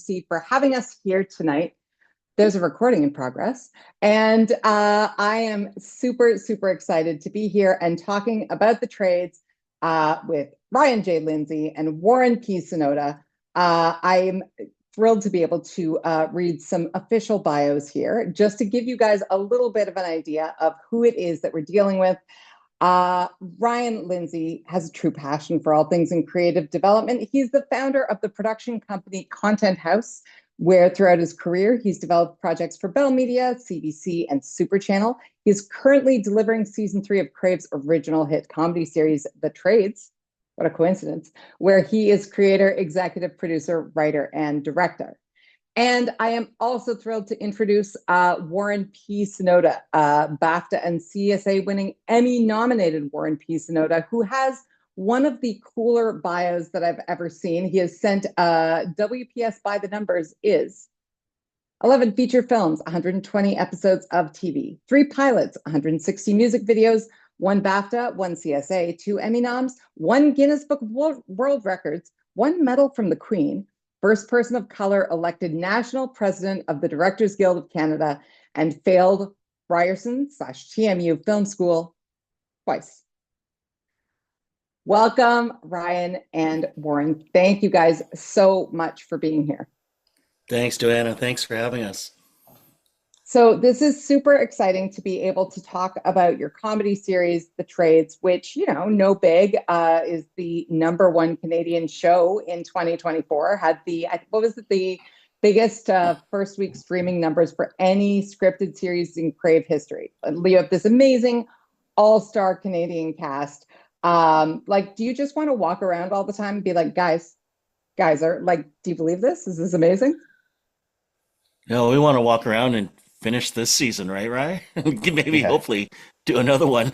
MC, for having us here tonight. There's a recording in progress, and I am super, super excited to be here and talking about the trades with Ryan J. Lindsay and Warren P. Sonoda. I am thrilled to be able to read some official bios here, just to give you guys a little bit of an idea of who it is that we're dealing with. Ryan Lindsay has a true passion for all things in creative development. He's the founder of the production company Content House, where throughout his career, he's developed projects for Bell Media, CBC, and Super Channel. He's currently delivering season 3 of Crave's original hit comedy series, The Trades. What a coincidence, where he is creator, executive producer, writer, and director. And I am also thrilled to introduce Warren P. Sonoda, BAFTA and CSA winning Emmy-nominated Warren P. Sonoda, who has one of the cooler bios that I've ever seen. He has sent WPS by the numbers is 11 feature films, 120 episodes of TV, 3 pilots, 160 music videos, 1 BAFTA, 1 CSA, 2 Emmy noms, 1 Guinness Book of World Records, 1 medal from the Queen, first person of color elected national president of the Directors Guild of Canada, and failed Ryerson/TMU Film School twice. Welcome, Ryan and Warren. Thank you guys so much for being here. Thanks, Duana. Thanks for having us. So this is super exciting to be able to talk about your comedy series, The Trades, which, you know, no big, is the #1 Canadian show in 2024. Had the, what was it, the biggest first week streaming numbers for any scripted series in Crave history. You have this amazing all-star Canadian cast. Like, do you just want to walk around all the time and be like, guys are like, do you believe this? Is this amazing? No, we want to walk around and finish this season, right, Ryan? Maybe, Yeah. hopefully, do another one.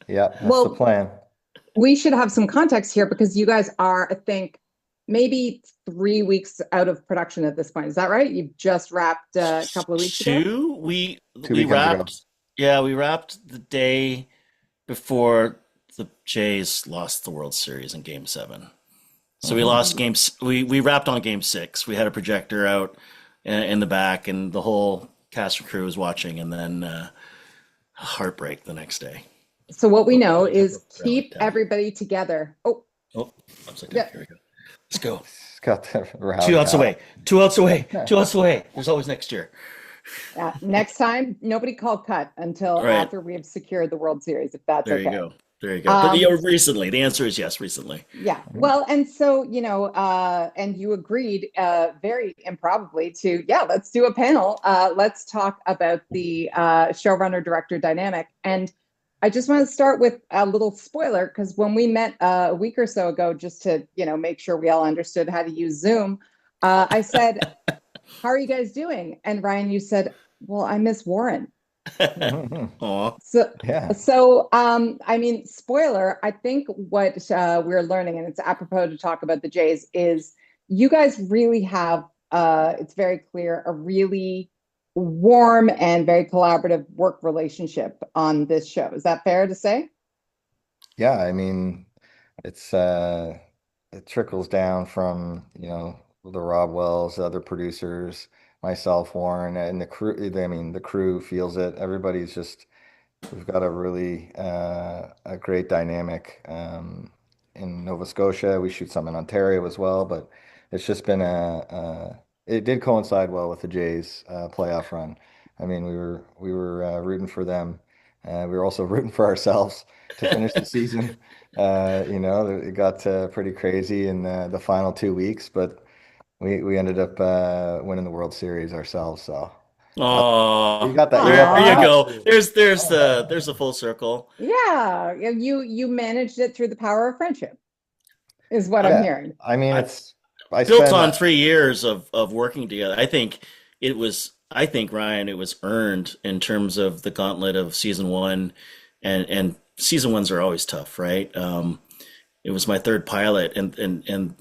Yeah, that's Well, the plan. we should have some context here because you guys are, I think, maybe 3 weeks out of production at this point. Is that right? You've just wrapped a couple of weeks ago? Two, we 2 we weekends ago. wrapped. Yeah, we wrapped the day before the Jays lost the World Series in Game 7. So we lost games. We wrapped on Game 6. We had a projector out in the back, and the whole cast and crew was watching, and then heartbreak the next day. So what we know is Really keep down. everybody together. Oh, Oh, upside down. yeah. Here we go. Let's go. It's got the rally 2 outs out. away. 2 outs away. 2 outs away. There's always next year. Next time, nobody call cut until Right. after we have secured the World Series, if that's There okay. you go. There you go. But Um, recently, the answer is yes, recently. Yeah. Well, and so, you know, and you agreed very improbably to, yeah, let's do a panel. Let's talk about the showrunner-director dynamic. And I just want to start with a little spoiler, because when we met a week or so ago, just to, you know, make sure we all understood how to use Zoom, I said, how are you guys doing? And Ryan, you said, well, I miss Warren. Aw. Yeah. So, I mean, spoiler, I think what we're learning, and it's apropos to talk about the Jays, is you guys really have, it's very clear, a really warm and very collaborative work relationship on this show. Is that fair to say? Yeah, I mean, it's it trickles down from, the Rob Wells, the other producers, myself, Warren, and the crew. I mean, the crew feels it. Everybody's just, we've got a really a great dynamic in Nova Scotia. We shoot some in Ontario as well, but it's just been it did coincide well with the Jays playoff run. I mean, we were rooting for them. We were also rooting for ourselves to finish the season. It got pretty crazy in the final 2 weeks, but we ended up winning the World Series ourselves. So you Oh, got that. You got there you Aw. go. that. There's the full circle. Yeah, you managed it through the power of friendship, is what I'm Yeah. hearing. I mean, I I built spent on 3 years of working together. I think Ryan, it was earned in terms of the gauntlet of season 1, and season 1s are always tough, right? It was my third pilot, and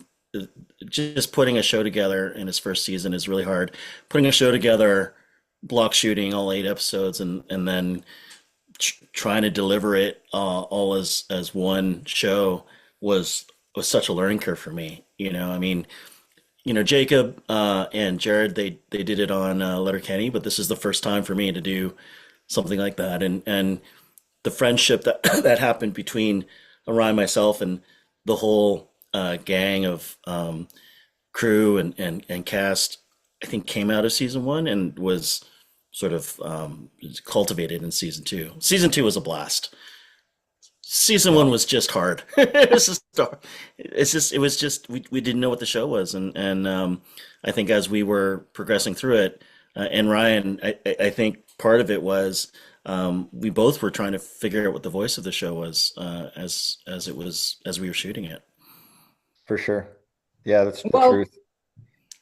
just putting a show together in his first season is really hard. Putting a show together, block shooting all 8 episodes, and then trying to deliver it all as one show was such a learning curve for me. I mean, Jacob and Jared, they did it on Letterkenny, but this is the first time for me to do something like that, and the friendship that that happened between Orion, myself, and the whole gang of crew and cast, I think came out of season one and was sort of cultivated in season two. Season two was a blast. Season one Yeah, was just hard. It was just, it was just we didn't know what the show was, and I think as we were progressing through it, and Ryan, I think part of it was we both were trying to figure out what the voice of the show was as it was as we were shooting it. for sure. Yeah, that's the Well, truth.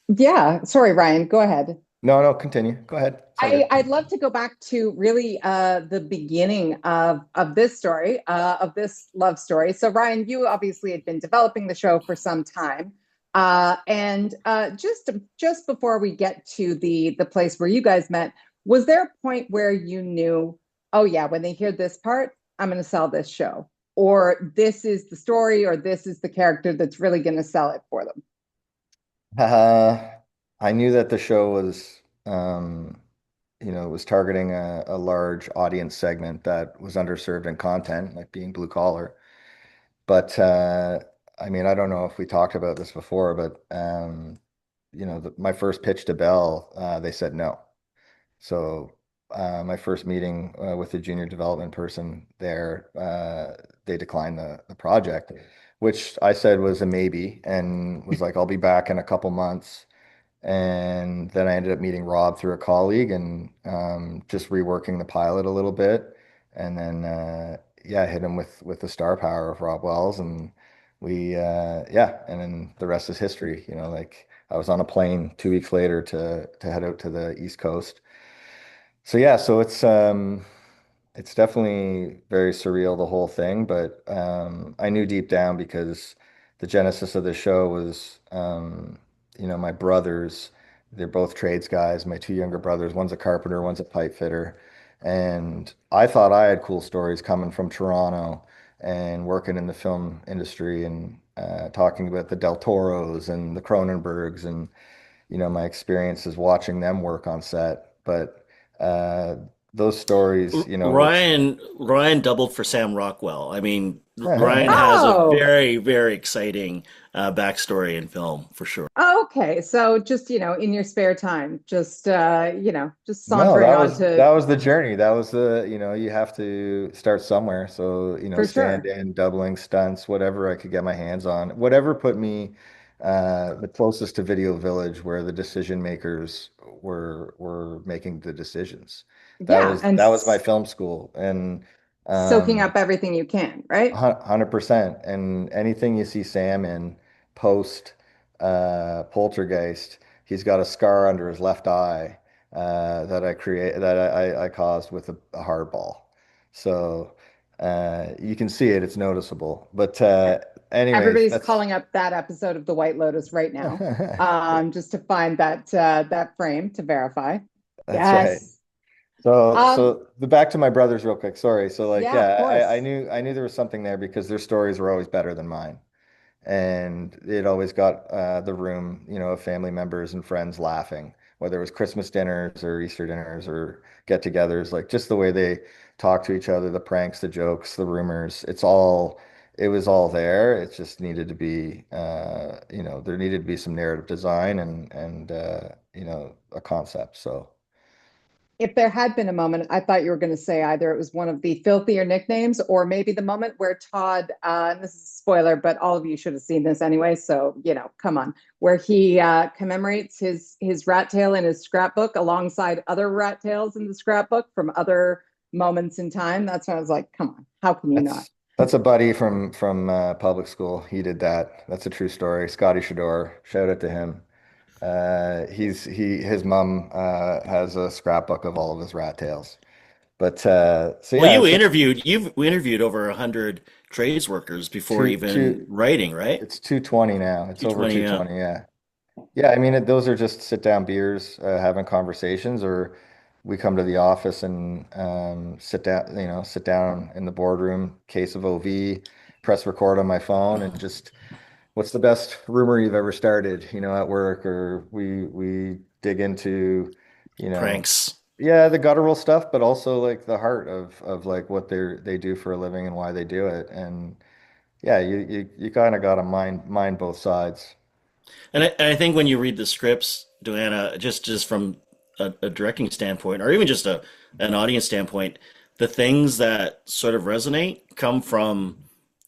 yeah, sorry, Ryan, go ahead. No, no, continue. Go ahead. It's all good. I'd love to go back to really the beginning of this story, of this love story. So, Ryan, you obviously had been developing the show for some time, and just before we get to the place where you guys met, was there a point where you knew, oh yeah, when they hear this part, I'm going to sell this show, or this is the story, or this is the character that's really going to sell it for them? Uh, I knew that the show was, was targeting a large audience segment that was underserved in content, like being blue collar. But I mean, I don't know if we talked about this before, but my first pitch to Bell, they said no. So my first meeting with the junior development person there, they declined the project, which I said was a maybe, and was like, I'll be back in a couple months. And then I ended up meeting Rob through a colleague and just reworking the pilot a little bit. And then yeah, hit him with the star power of Rob Wells, and yeah, and then the rest is history. Like I was on a plane 2 weeks later to head out to the East Coast. So yeah, so it's definitely very surreal, the whole thing, but I knew deep down because the genesis of the show was, my brothers, they're both trades guys, my two younger brothers, one's a carpenter, one's a pipe fitter. And I thought I had cool stories coming from Toronto and working in the film industry and talking about the Del Toros and the Cronenbergs and my experiences watching them work on set. But uh, those stories, it's Ryan doubled for Sam Rockwell. I mean, Ryan yeah, has a Oh, very, very exciting backstory in film for sure. okay. So just, in your spare time, just just no, sauntering that on was to that was the journey. That was you have to start somewhere. So, for stand sure. in, doubling stunts, whatever I could get my hands on, whatever put me the closest to Video Village where the decision makers were making the decisions. That Yeah, was and that was my film school. And soaking um up everything you can, right? 100%. And anything you see Sam in post Poltergeist, he's got a scar under his left eye that I caused with a hard ball. So you can see it, it's noticeable. But anyways, Everybody's that's calling up that episode of The White Lotus right now, just to find that frame to verify. that's right. Yes. So, Um, so the back to my brothers real quick. Sorry. So like, yeah, of yeah, I course. knew there was something there because their stories were always better than mine. And it always got the room, of family members and friends laughing, whether it was Christmas dinners or Easter dinners or get-togethers, like just the way they talk to each other, the pranks, the jokes, the rumors, it was all there. It just needed to be, there needed to be some narrative design and a concept. So If there had been a moment, I thought you were going to say either it was one of the filthier nicknames or maybe the moment where Todd, and this is a spoiler, but all of you should have seen this anyway, so come on, where he commemorates his rat tail in his scrapbook alongside other rat tails in the scrapbook from other moments in time. That's when I was like, come on, how can you not? that's a buddy from public school. He did that. That's a true story. Scotty Shador, shout out to him. His mom has a scrapbook of all of his rat tails. But so Well, yeah, it's just you've we interviewed over 100 trades workers before two even two. writing, right? It's 220 now. It's over 220, yeah. 220. Yeah, yeah. I mean, those are just sit down beers, having conversations, or we come to the office and sit down in the boardroom, case of OV, press record on my phone, and just what's the best rumor you've ever started, at work, or we dig into, you know, Pranks. yeah, the guttural stuff, but also like the heart of like what they do for a living and why they do it. And yeah, you kind of got to mind both sides. And I think when you read the scripts, Duana, just from a directing standpoint, or even just an audience standpoint, the things that sort of resonate come from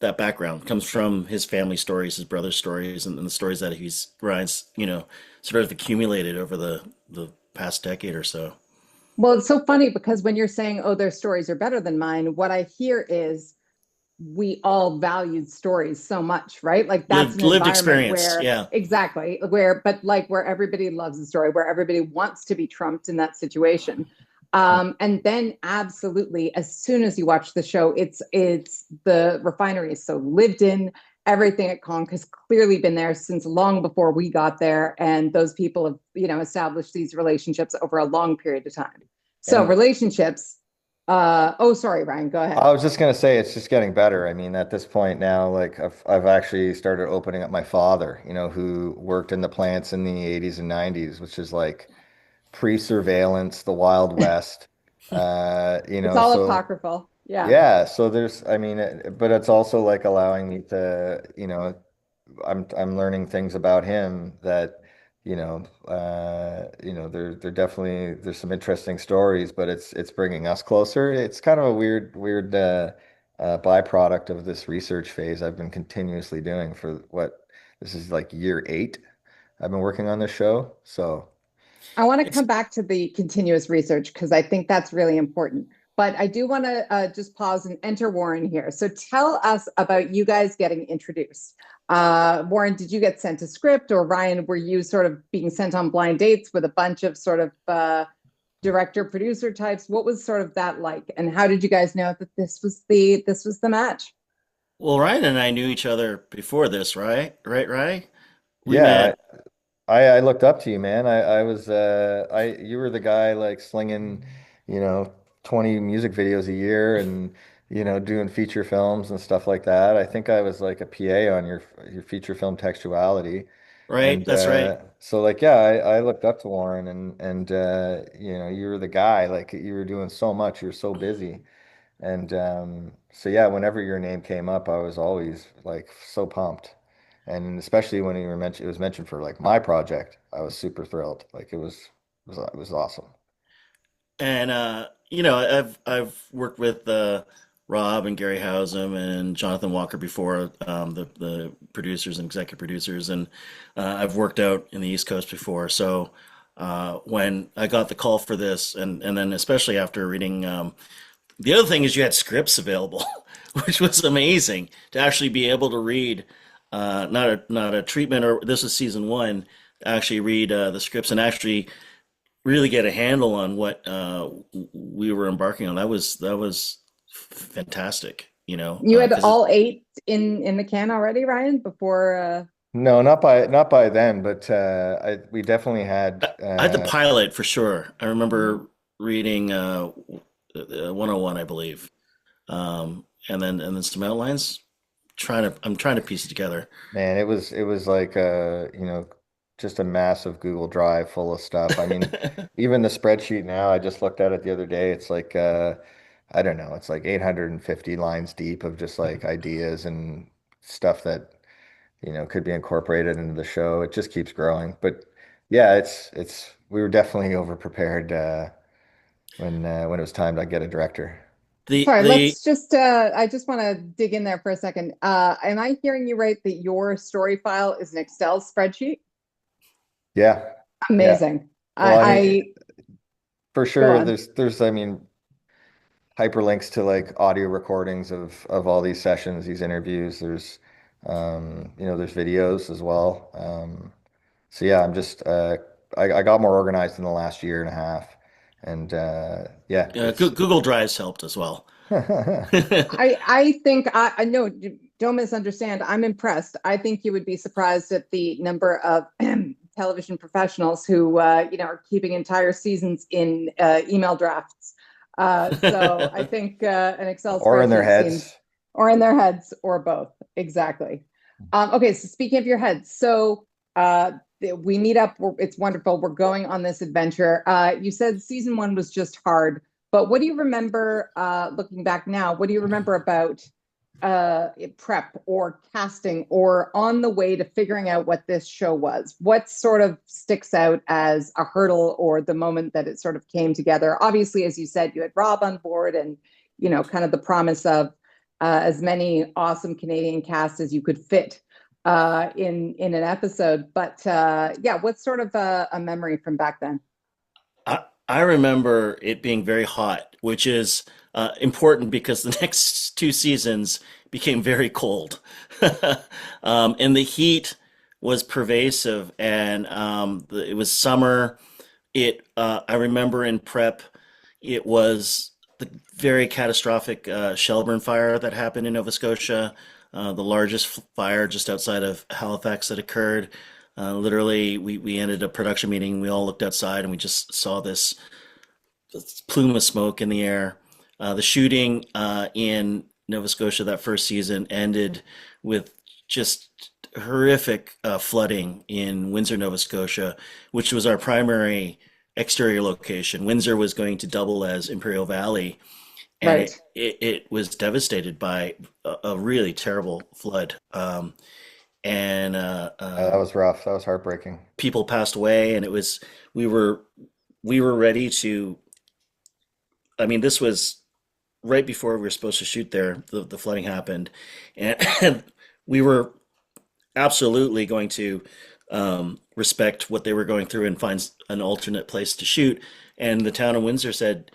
that background, comes from his family stories, his brother's stories, and the stories that Ryan's, sort of accumulated over the past decade or so. Well, it's so funny because when you're saying, oh, their stories are better than mine, what I hear is we all valued stories so much, right? Like that's an Lived environment experience, where yeah. exactly where, but like where everybody loves a story, where everybody wants to be trumped in that situation. And then absolutely, as soon as you watch the show, it's the refinery is so lived in. Everything at Conch has clearly been there since long before we got there, and those people have established these relationships over a long period of time. So And relationships. Oh, sorry, Ryan. Go ahead. I was just gonna say it's just getting better. I mean, at this point now, like I've actually started opening up my father, who worked in the plants in the 80s and 90s, which is like pre-surveillance, the Wild West. It's all So apocryphal. Yeah. yeah, so I mean, but it's also like allowing me to, I'm learning things about him that, they're definitely there's some interesting stories, but it's bringing us closer. It's kind of a weird byproduct of this research phase I've been continuously doing for what this is like year 8. I've been working on this show, so I want to It's come back to the continuous research because I think that's really important. But I do want to just pause and enter Warren here. So tell us about you guys getting introduced. Warren, did you get sent a script, or Ryan, were you sort of being sent on blind dates with a bunch of sort of director producer types? What was sort of that like, and how did you guys know that this was the match? well, Ryan and I knew each other before this, right? Right, Ryan? We yeah, met, I looked up to you, man. I was you were the guy like slinging, you know, 20 music videos a year and doing feature films and stuff like that. I think I was like a PA on your feature film textuality. right? And That's right. so like yeah, I looked up to Warren and you were the guy, like you were doing so much, you were so busy. And so yeah, whenever your name came up, I was always like so pumped. And especially when it was mentioned for like my project, I was super thrilled. Like it was awesome. And I've worked with Rob and Gary Housem and Jonathan Walker before, the producers and executive producers, and I've worked out in the East Coast before. So when I got the call for this, and then especially after reading, the other thing is you had scripts available, which was amazing to actually be able to read, not a treatment, or this was season one, actually read the scripts and actually really get a handle on what we were embarking on. That was fantastic, You had because all 8 in the can already, Ryan, before No, not by then, but we definitely had I had the pilot for sure. I remember reading 101, I believe, and then some outlines. I'm trying to piece it together. man, it was like just a massive Google Drive full of stuff. I mean, even the spreadsheet now, I just looked at it the other day. It's like I don't know, it's like 850 lines deep of just like ideas and stuff that could be incorporated into the show. It just keeps growing. But yeah, it's we were definitely over prepared when it was time to get a director. The sorry, the let's just I just want to dig in there for a second. Am I hearing you right that your story file is an Excel spreadsheet? Yeah. Yeah. Amazing. Well, I mean, I for go sure, on. there's I mean, hyperlinks to like audio recordings of all these sessions, these interviews. There's videos as well. So yeah, I got more organized in the last year and a half, and yeah, Google Drives helped as well. I think I know, don't misunderstand. I'm impressed. I think you would be surprised at the number of television professionals who are keeping entire seasons in email drafts. So I think an Excel or in their spreadsheet seems, heads. or in their heads, or both. Exactly. Okay, so speaking of your head, so we meet up. It's wonderful. We're going on this adventure. You said season one was just hard, but what do you remember, looking back now, what do you remember about prep or casting or on the way to figuring out what this show was? What sort of sticks out as a hurdle or the moment that it sort of came together? Obviously, as you said, you had Rob on board and, kind of the promise of as many awesome Canadian cast as you could fit in an episode. But yeah, what's sort of a memory from back then? I remember it being very hot, which is important because the next two seasons became very cold. And the heat was pervasive, and it was summer. I remember in prep, it was the very catastrophic Shelburne fire that happened in Nova Scotia, the largest fire just outside of Halifax that occurred. Literally, we ended a production meeting. We all looked outside and we just saw this plume of smoke in the air. The shooting in Nova Scotia that first season ended with just horrific flooding in Windsor, Nova Scotia, which was our primary exterior location. Windsor was going to double as Imperial Valley, and Right. it was devastated by a really terrible flood. And That was rough. That was heartbreaking. people passed away, and we were we were ready to. I mean, this was right before we were supposed to shoot there. The flooding happened, and we were absolutely going to respect what they were going through and find an alternate place to shoot. And the town of Windsor said,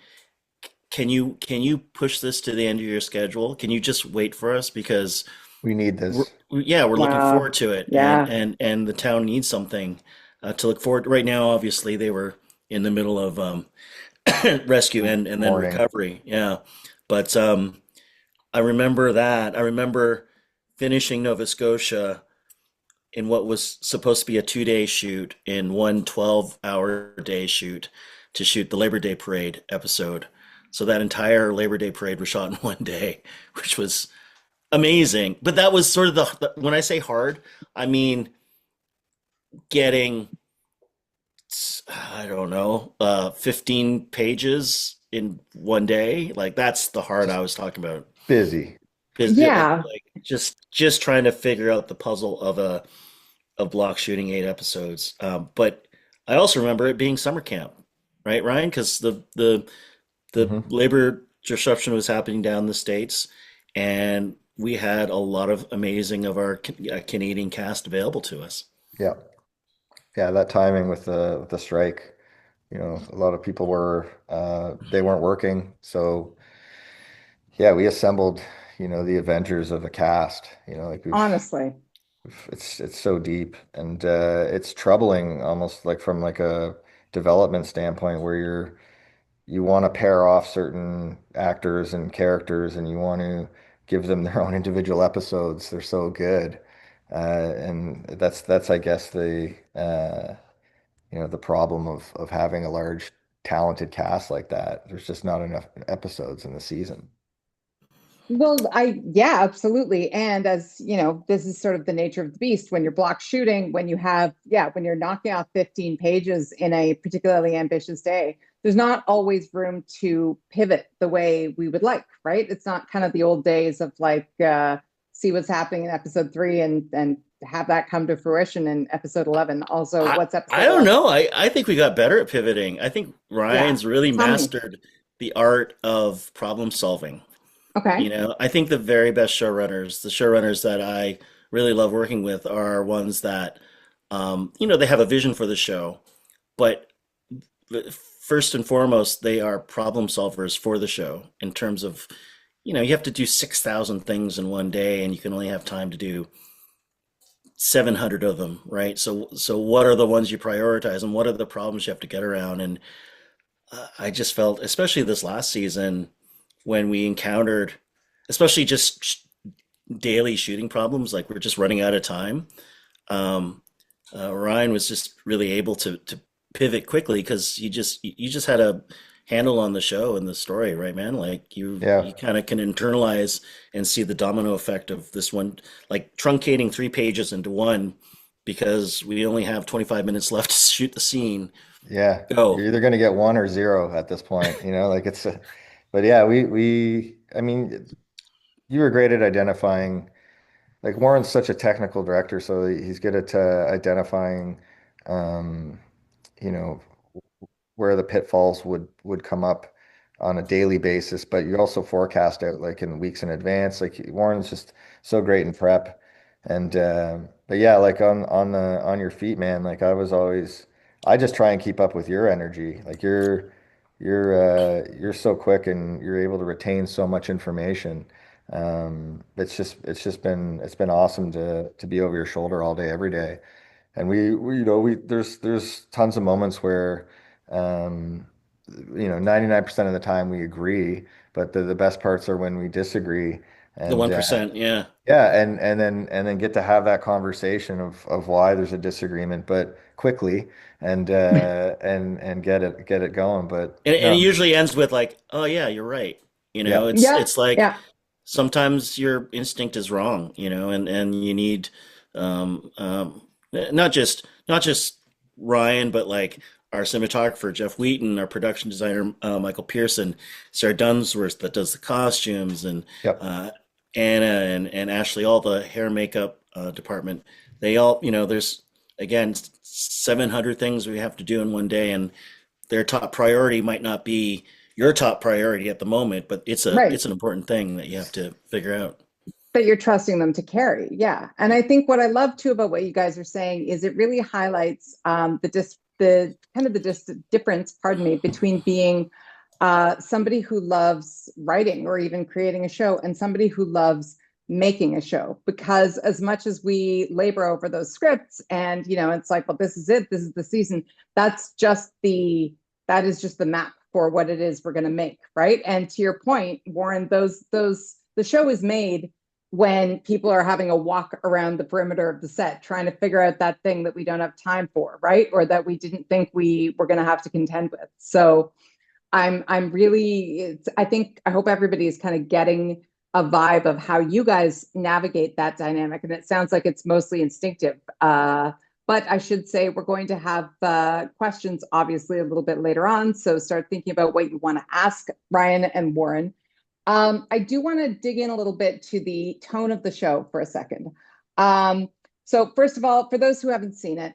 can you push this to the end of your schedule? Can you just wait for us because We need this. yeah, we're looking Wow. forward to it, and Yeah. the town needs something to look forward. Right now, obviously, they were in the middle of rescue and then Morning. recovery. Yeah, but I remember that. I remember finishing Nova Scotia in what was supposed to be a 2 day shoot in one 12-hour day shoot to shoot the Labor Day parade episode. So that entire Labor Day parade was shot in one day, which was amazing. But that was sort of when I say hard, I mean getting, I don't know, 15 pages in one day. Like that's the hard I Just was talking about. busy. Because Yeah. like just trying to figure out the puzzle of block shooting 8 episodes. But I also remember it being summer camp, right, Ryan? Because the Hmm. labor disruption was happening down the States, and we had a lot of amazing of our Canadian cast available to us. Yeah. Yeah, that timing with the strike, a lot of people were they weren't working. So yeah, we assembled, the Avengers of a cast, like Honestly. it's so deep and it's troubling almost like from like a development standpoint where you want to pair off certain actors and characters and you want to give them their own individual episodes. They're so good. And that's I guess the problem of having a large talented cast like that. There's just not enough episodes in the season. Well, yeah, absolutely. And as you know, this is sort of the nature of the beast when you're block shooting, when you have, yeah, when you're knocking out 15 pages in a particularly ambitious day, there's not always room to pivot the way we would like, right? It's not kind of the old days of like see what's happening in episode three and have that come to fruition in episode 11. Also, I what's I episode don't 11? know. I think we got better at pivoting. I think Yeah. Ryan's really Tell me. mastered the art of problem solving. Okay. I think the very best showrunners, the showrunners that I really love working with, are ones that, they have a vision for the show, but first and foremost, they are problem solvers for the show in terms of, you have to do 6,000 things in one day, and you can only have time to do 700 of them, right? So what are the ones you prioritize, and what are the problems you have to get around? And I just felt, especially this last season, when we encountered, especially just daily shooting problems, like we're just running out of time. Um, Ryan was just really able to pivot quickly because you just had handle on the show and the story, right, man? Like Yeah. you kind of can internalize and see the domino effect of this one, like truncating 3 pages into one because we only have 25 minutes left to shoot the scene. Yeah. You're Go. either going to get one or zero at this point, like it's but yeah, I mean, you were great at identifying, like Warren's such a technical director, so he's good at identifying, um, you know, where the pitfalls would come up on a daily basis, but you also forecast out like in weeks in advance. Like Warren's just so great in prep. And but yeah, like on your feet, man, like I just try and keep up with your energy. Like you're so quick and you're able to retain so much information. It's been awesome to be over your shoulder all day, every day. And there's tons of moments where, um, 99% of the time we agree, but the best parts are when we disagree. The And 1%, yeah. yeah, and then get to have that conversation of why there's a disagreement, but quickly and get it going. But And no, it usually ends with like, "Oh yeah, you're right." yeah, Yeah, It's like yeah, sometimes your instinct is wrong, and you need not just Ryan, but like our cinematographer Jeff Wheaton, our production designer Michael Pearson, Sarah Dunsworth that does the costumes, and yep. uh, Anna and Ashley, all the hair and makeup department. They all, there's again 700 things we have to do in one day, and their top priority might not be your top priority at the moment, but right. it's an important thing that you have to figure out. That you're trusting them to carry. Yeah. And I think what I love too about what you guys are saying is it really highlights the kind of the difference, pardon me, between being somebody who loves writing or even creating a show and somebody who loves making a show. Because as much as we labor over those scripts and, it's like, well, this is it, this is the season, that is just the map for what it is we're going to make. Right. And to your point, Warren, the show is made when people are having a walk around the perimeter of the set trying to figure out that thing that we don't have time for, right? Or that we didn't think we were going to have to contend with. So I'm really I hope everybody is kind of getting a vibe of how you guys navigate that dynamic, and it sounds like it's mostly instinctive. But I should say we're going to have questions obviously a little bit later on, so start thinking about what you want to ask Ryan and Warren. I do want to dig in a little bit to the tone of the show for a second. So first of all, for those who haven't seen it,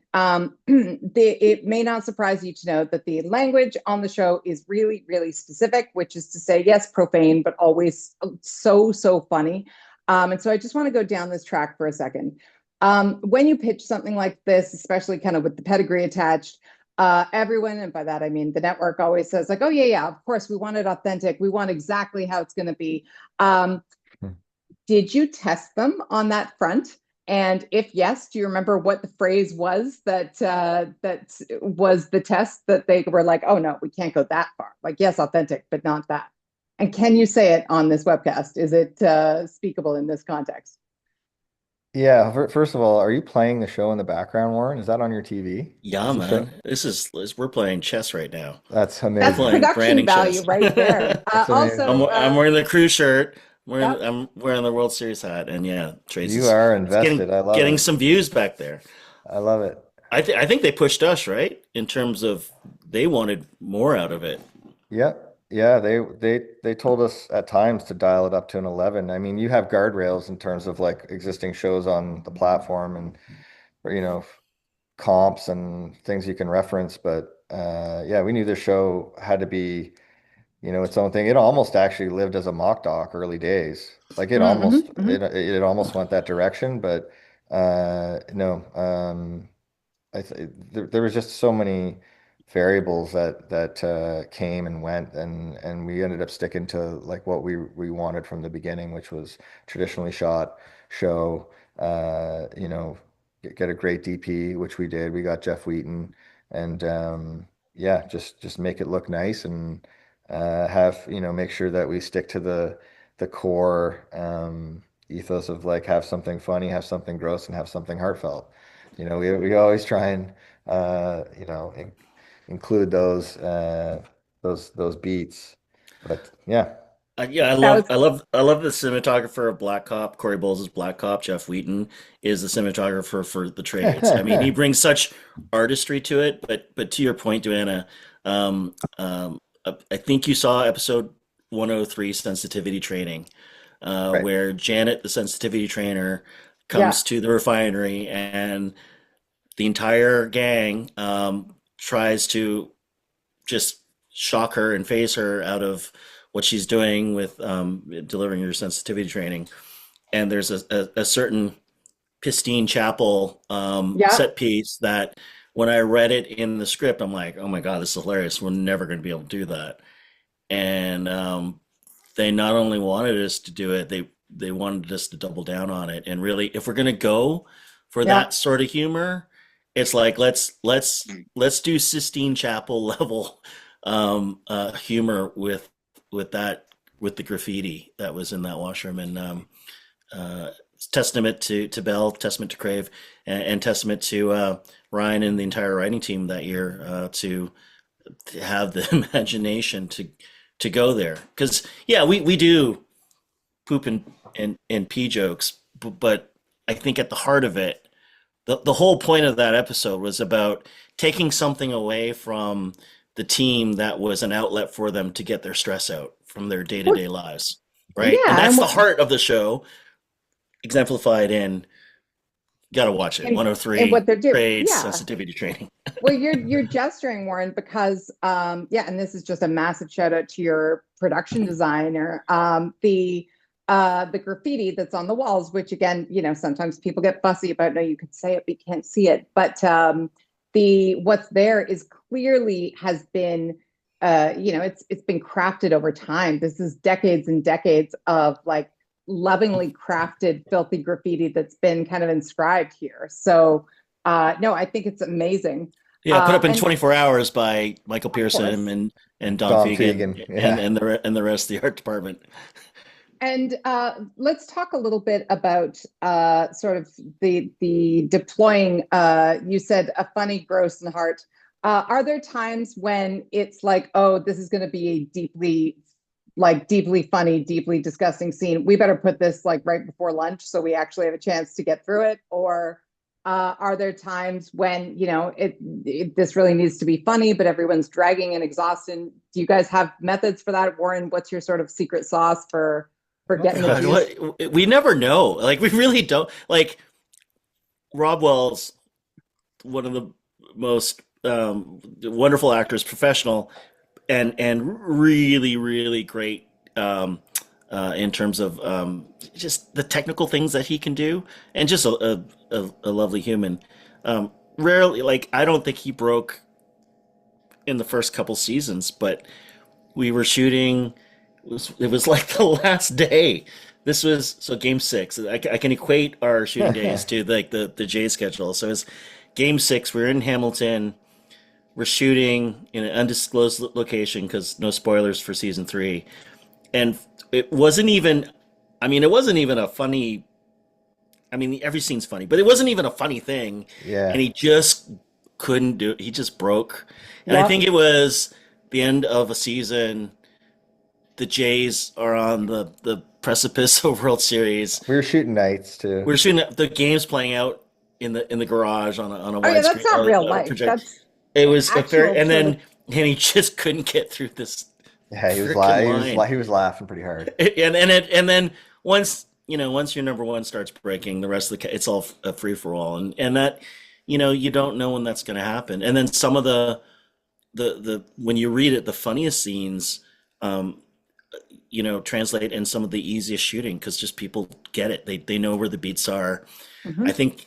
it may not surprise you to know that the language on the show is really, really specific, which is to say, yes, profane, but always so, so funny. And so I just want to go down this track for a second. When you pitch something like this, especially kind of with the pedigree attached, everyone, and by that I mean the network, always says like, oh yeah, of course we want it authentic, we want exactly how it's going to be. um, Hmm. did you test them on that front? And if yes, do you remember what the phrase was that was the test that they were like, oh no, we can't go that far, like yes, authentic but not that? And can you say it on this webcast? Is it speakable in this context? Yeah. First of all, are you playing the show in the background, Warren? Is that on your TV? Yeah, Is the show? man, we're playing chess right now. That's We're That's amazing. playing production branding value chess. right there. That's Also, amazing. I'm wearing the crew shirt. yep. I'm wearing the World Series hat, and yeah, Trace You is are it's invested. I love getting it. some views back there. I love it. I think they pushed us right in terms of they wanted more out of it. Yep. Yeah, they told us at times to dial it up to an 11. I mean, you have guardrails in terms of like existing shows on the platform and or, comps and things you can reference, but yeah, we knew this show had to be, its own thing. It almost actually lived as a mock doc early days. Like it Mm-hmm, almost mm-hmm. it almost went that direction, but no. There was just so many variables that came and went, and we ended up sticking to like what we wanted from the beginning, which was traditionally shot show. Get a great DP, which we did. We got Jeff Wheaton, and yeah, just make it look nice and have make sure that we stick to the core ethos of like have something funny, have something gross, and have something heartfelt. We always try and include those those beats. But yeah, Yeah, That was I love the cinematographer of Black Cop. Corey Bowles' Black Cop. Jeff Wheaton is the cinematographer for the trades. I mean, he brings such artistry to it. But to your point, Duana, I think you saw episode 103, sensitivity training, right. where Janet, the sensitivity trainer, yeah, comes to the refinery, and the entire gang tries to just shock her and phase her out of what she's doing with delivering her sensitivity training. And there's a certain Sistine Chapel yeah. set piece that when I read it in the script, I'm like, oh my God, this is hilarious. We're never going to be able to do that. And they not only wanted us to do it, they wanted us to double down on it. And really, if we're going to go for Yeah. that sort of humor, it's like let's do Sistine Chapel level humor with that with the graffiti that was in that washroom. And it's testament to Bell, testament to Crave, and testament to Ryan and the entire writing team that year to have the imagination to go there. Because yeah, we do poop and pee jokes, but I think at the heart of it, the whole point of that episode was about taking something away from the team that was an outlet for them to get their stress out from their Well, day-to-day lives, right? And yeah, that's and the heart of the show, exemplified in, gotta watch it, and 103 what they're doing. trades Yeah. sensitivity training. Well, you're gesturing, Warren, because yeah, and this is just a massive shout out to your production designer. The graffiti that's on the walls, which again, sometimes people get fussy about. No, you could say it, but you can't see it. But the what's there is clearly has been, it's been crafted over time. This is decades and decades of like lovingly crafted, filthy graffiti that's been kind of inscribed here. So no, I think it's amazing. Yeah, put up in And 24 hours by Michael of Pearson course, and Don Dom Fegan Fegan. Yeah. and the rest of the art department. and let's talk a little bit about sort of the deploying. You said a funny, gross, and heart. Are there times when it's like, oh, this is going to be a deeply funny, deeply disgusting scene? We better put this like right before lunch so we actually have a chance to get through it, or are there times when this really needs to be funny, but everyone's dragging and exhausted? Do you guys have methods for that, Warren? What's your sort of secret sauce for Oh getting the God, gosh. juice? we never know. Like we really don't. Like Rob Wells, one of the most wonderful actors, professional, and really great in terms of just the technical things that he can do, and just a lovely human. Rarely, like I don't think he broke in the first couple seasons, but we were shooting. It was like the last day. This was so game six. I can equate our shooting days to like the J schedule. So it's game six. We're in Hamilton. We're shooting in an undisclosed location because no spoilers for season three. And it wasn't even. I mean, it wasn't even a funny. I mean, every scene's funny, but it wasn't even a funny thing. And Yeah. he just couldn't do it. He just broke. And I Yeah. think it was the end of a season. The Jays are on the precipice of World Series. We were shooting nights too. We're shooting the games playing out in the garage on a Oh yeah, that's widescreen not real a life. project. That's It was a fair, actual sort of. and he just couldn't get through this Yeah, freaking line. he was laughing pretty hard. And then once your number one starts breaking, the rest of it's all a free for all, and that you don't know when that's going to happen. And then some of the when you read it, the funniest scenes. Um, translate in some of the easiest shooting because just people get it. They know where the beats are. I Mhm. think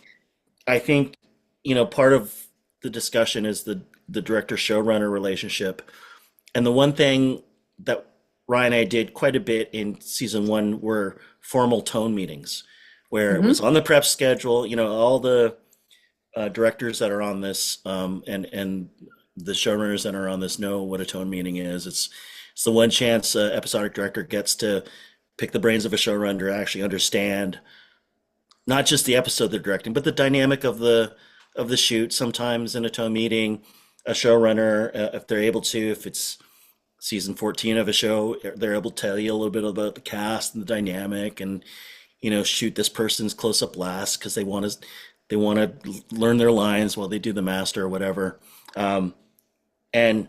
I think part of the discussion is the director showrunner relationship. And the one thing that Ryan and I did quite a bit in season one were formal tone meetings, where it was Mhm. on the prep schedule. All the directors that are on this and the showrunners that are on this know what a tone meeting is. It's the one chance an episodic director gets to pick the brains of a showrunner to actually understand not just the episode they're directing, but the dynamic of the shoot. Sometimes in a tone meeting, a showrunner, if they're able to, if it's season 14 of a show, they're able to tell you a little bit about the cast and the dynamic, and shoot this person's close up last because they want to learn their lines while they do the master or whatever. Um, and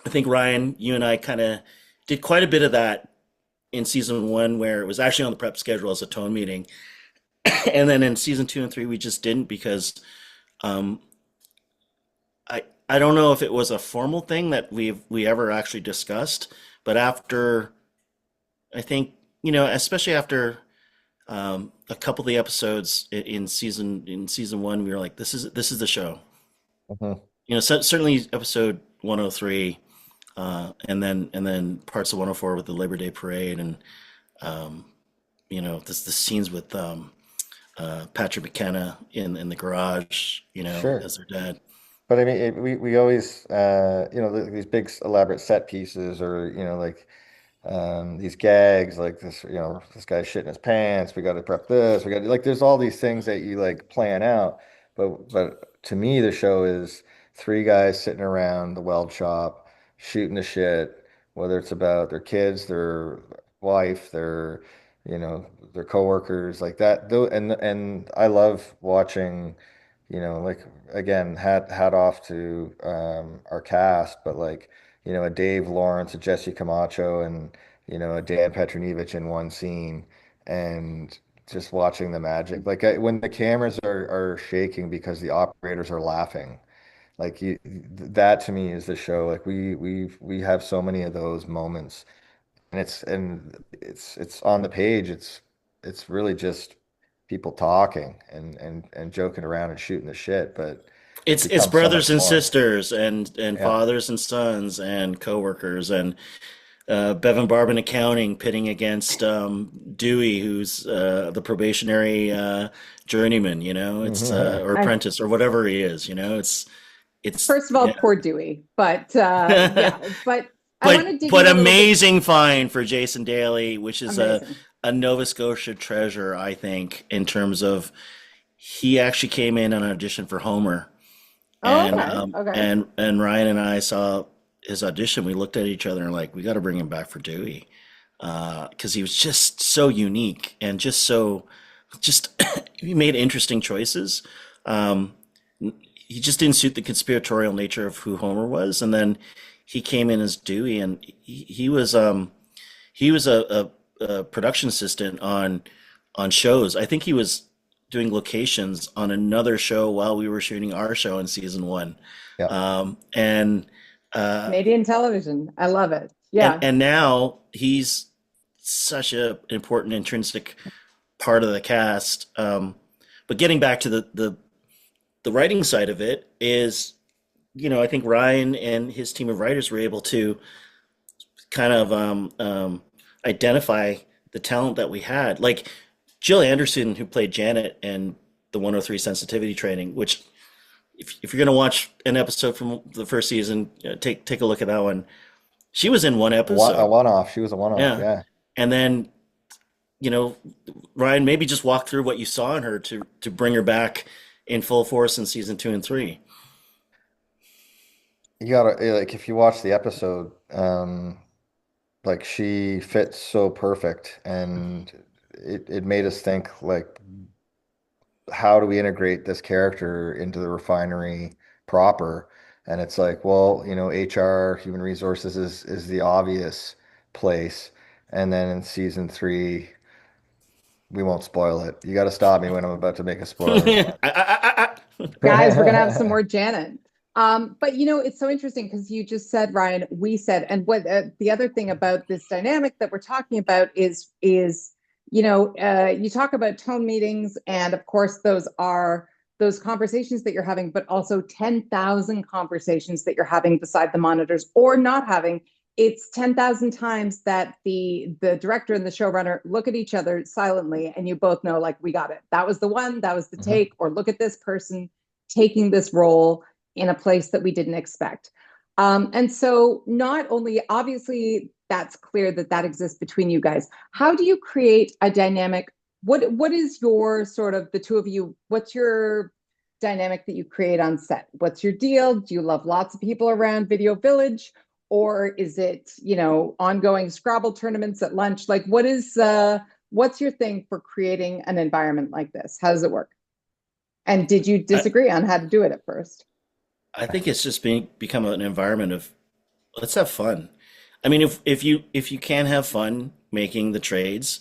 I think Ryan, you and I kind of did quite a bit of that in season one, where it was actually on the prep schedule as a tone meeting, and then in season two and three we just didn't because um, I don't know if it was a formal thing that we ever actually discussed, but after I think especially after a couple of the episodes in season one, we were like, this is the show. Mhm. Certainly episode 103, and then parts of 104 with the Labor Day parade, and um, the scenes with Patrick McKenna in the garage, Sure. as their dad. But I mean, we always, these big elaborate set pieces, or like these gags, like this, this guy's shitting his pants. We got to prep this. We got like, there's all these things that you like plan out. But to me, the show is three guys sitting around the weld shop, shooting the shit, whether it's about their kids, their wife, their coworkers, like that. Though, and I love watching, like again, hat off to our cast, but like, a Dave Lawrence, a Jesse Camacho, and a Dan Petronevich in one scene, and just watching the magic. Like when the cameras are shaking because the operators are laughing. Like that to me is the show. Like we have so many of those moments, and it's on the page. It's really just people talking and joking around and shooting the shit, but it It's becomes so brothers much and more. sisters and Yeah. fathers and sons and coworkers, and Bevan Barb in accounting pitting against Dewey, who's the probationary journeyman. It's or I apprentice or whatever he is. It's First of yeah. all, poor Dewey, but yeah, but I want to dig But in a little bit. amazing find for Jason Daly, which is Amazing. a Nova Scotia treasure, I think, in terms of he actually came in on an audition for Homer, Oh, and okay, um, okay. and and Ryan and I saw his audition. We looked at each other and like, we got to bring him back for Dewey, because he was just so unique and just he made interesting choices. Um, he just didn't suit the conspiratorial nature of who Homer was, and then he came in as Dewey, and he was a production assistant on shows. I think he was doing locations on another show while we were shooting our show in season one. Yeah. And uh, Canadian television. I love it. and Yeah. and now he's such a important intrinsic part of the cast. But getting back to the writing side of it is, I think Ryan and his team of writers were able to kind of identify the talent that we had. Like Jill Anderson, who played Janet in the 103 sensitivity training, which if you're going to watch an episode from the first season, take a look at that one. She was in one A episode. one-off. She was a one-off. Yeah. Yeah. And then, you know, Ryan, maybe just walk through what you saw in her to bring her back in full force in season two and three. You gotta like if you watch the episode, like she fits so perfect, and it made us think like, how do we integrate this character into the refinery proper? And it's like, well, HR, human resources is the obvious place. And then in season three, we won't spoil it. You got to stop me when I'm about to make a spoiler. Guys, we're gonna have some more Janet. But it's so interesting because you just said, Ryan, we said, and what the other thing about this dynamic that we're talking about is you talk about tone meetings, and of course those are those conversations that you're having, but also 10,000 conversations that you're having beside the monitors or not having. It's 10,000 times that the director and the showrunner look at each other silently, and you both know, like, we got it. That was the one, that was the Mhm. take, or look at this person taking this role in a place that we didn't expect. And so, not only obviously that's clear that that exists between you guys. How do you create a dynamic? What is your sort of the two of you? What's your dynamic that you create on set? What's your deal? Do you love lots of people around Video Village, or is it, ongoing Scrabble tournaments at lunch? Like, what's your thing for creating an environment like this? How does it work? And did you I, disagree on how to do it at first? I think it's just become an environment of let's have fun. I mean, if you can have fun making the trades,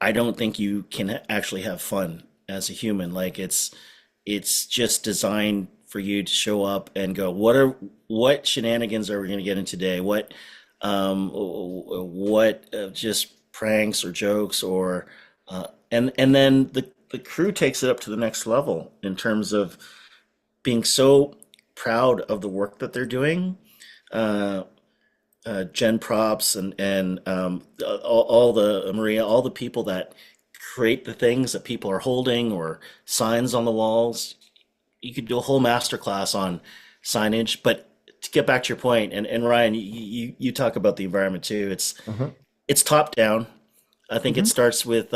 I don't think you can actually have fun as a human. Like it's just designed for you to show up and go, what shenanigans are we going to get in today? What just pranks or jokes or and then the crew takes it up to the next level in terms of being so proud of the work that they're doing. Uh, Gen props and all the Maria, all the people that create the things that people are holding or signs on the walls. You could do a whole master class on signage, but to get back to your point, and Ryan, you talk about the environment too. Hmm. It's top down. I think it Hmm. starts with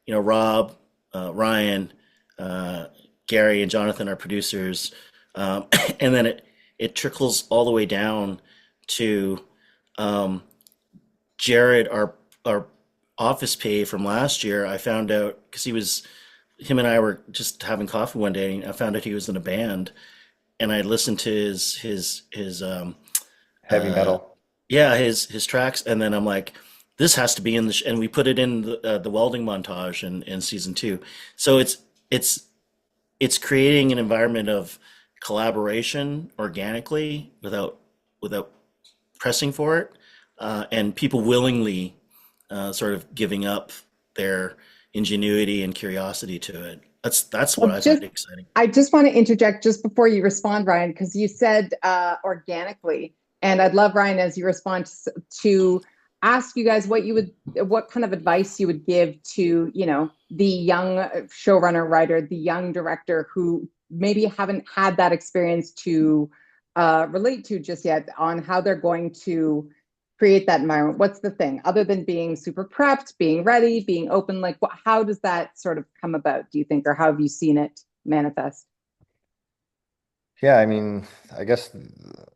Rob, Ryan, uh, Gary, and Jonathan, our producers, um, and then it trickles all the way down to um, Jared, our office pay from last year. I found out because him and I were just having coffee one day, and I found out he was in a band, and I listened to his Heavy uh, metal. yeah, his tracks, and then I'm like, this has to be in and we put it in the welding montage in season two. So it's it's creating an environment of collaboration organically without pressing for it, and people willingly sort of giving up their ingenuity and curiosity to it. That's what Well, I find exciting. I just want to interject just before you respond, Ryan, because you said organically, and I'd love, Ryan, as you respond to ask you guys what kind of advice you would give to, the young showrunner writer, the young director who maybe haven't had that experience to relate to just yet on how they're going to create that environment. What's the thing other than being super prepped, being ready, being open? Like, how does that sort of come about, do you think, or how have you seen it manifest? Yeah, I mean, I guess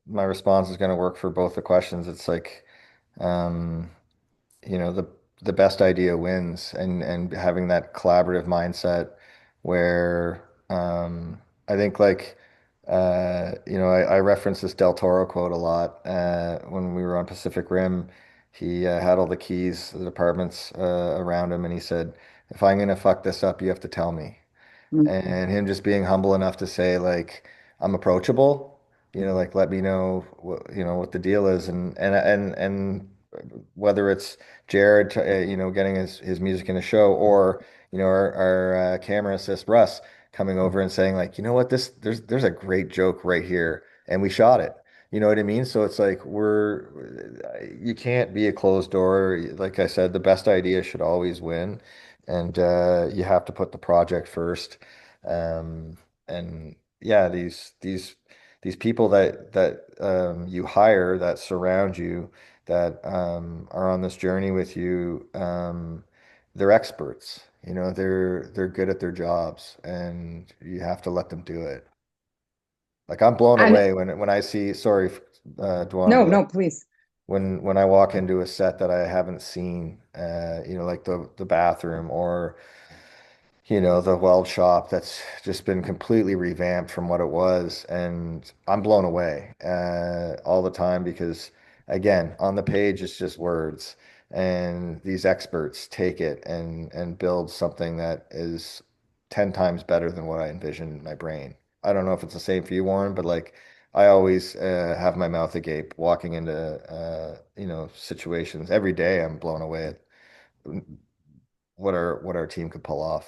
my response is going to work for both the questions. It's like, um, you know, the best idea wins, and having that collaborative mindset where I think like I reference this Del Toro quote a lot when we were on Pacific Rim. He had all the keys, the departments around him, and he said, "If I'm gonna fuck this up, you have to tell me." Mm. And him just being humble enough to say like I'm approachable, like let me know what the deal is, and whether it's Jared getting his music in the show, or our camera assist Russ coming over and saying like, you know what, this there's a great joke right here and we shot it. You know what I mean? So it's like you can't be a closed door. Like I said, the best idea should always win, and you have to put the project first. Um, and yeah, these people that you hire, that surround you, that are on this journey with you, they're experts. They're good at their jobs, and you have to let them do it. Like I'm blown And away when I see, sorry, Duana, no, but like no, please. when I walk into a set that I haven't seen, like the bathroom, or the weld shop that's just been completely revamped from what it was. And I'm blown away all the time because, again, on the page, it's just words. And these experts take it and build something that is 10 times better than what I envisioned in my brain. I don't know if it's the same for you, Warren, but like I always have my mouth agape walking into, situations. Every day I'm blown away at what our team could pull off.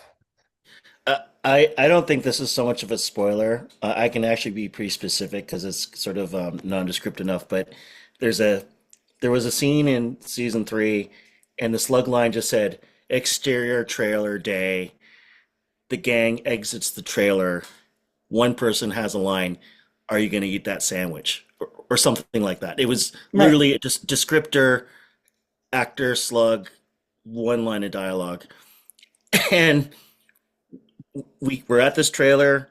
I don't think this is so much of a spoiler. I can actually be pretty specific because it's sort of nondescript enough. But there's a there was a scene in season three, and the slug line just said exterior trailer day. The gang exits the trailer. One person has a line, "Are you going to eat that sandwich?" Or something like that. It was Right. literally just descriptor, actor, slug, one line of dialogue, and we were at this trailer.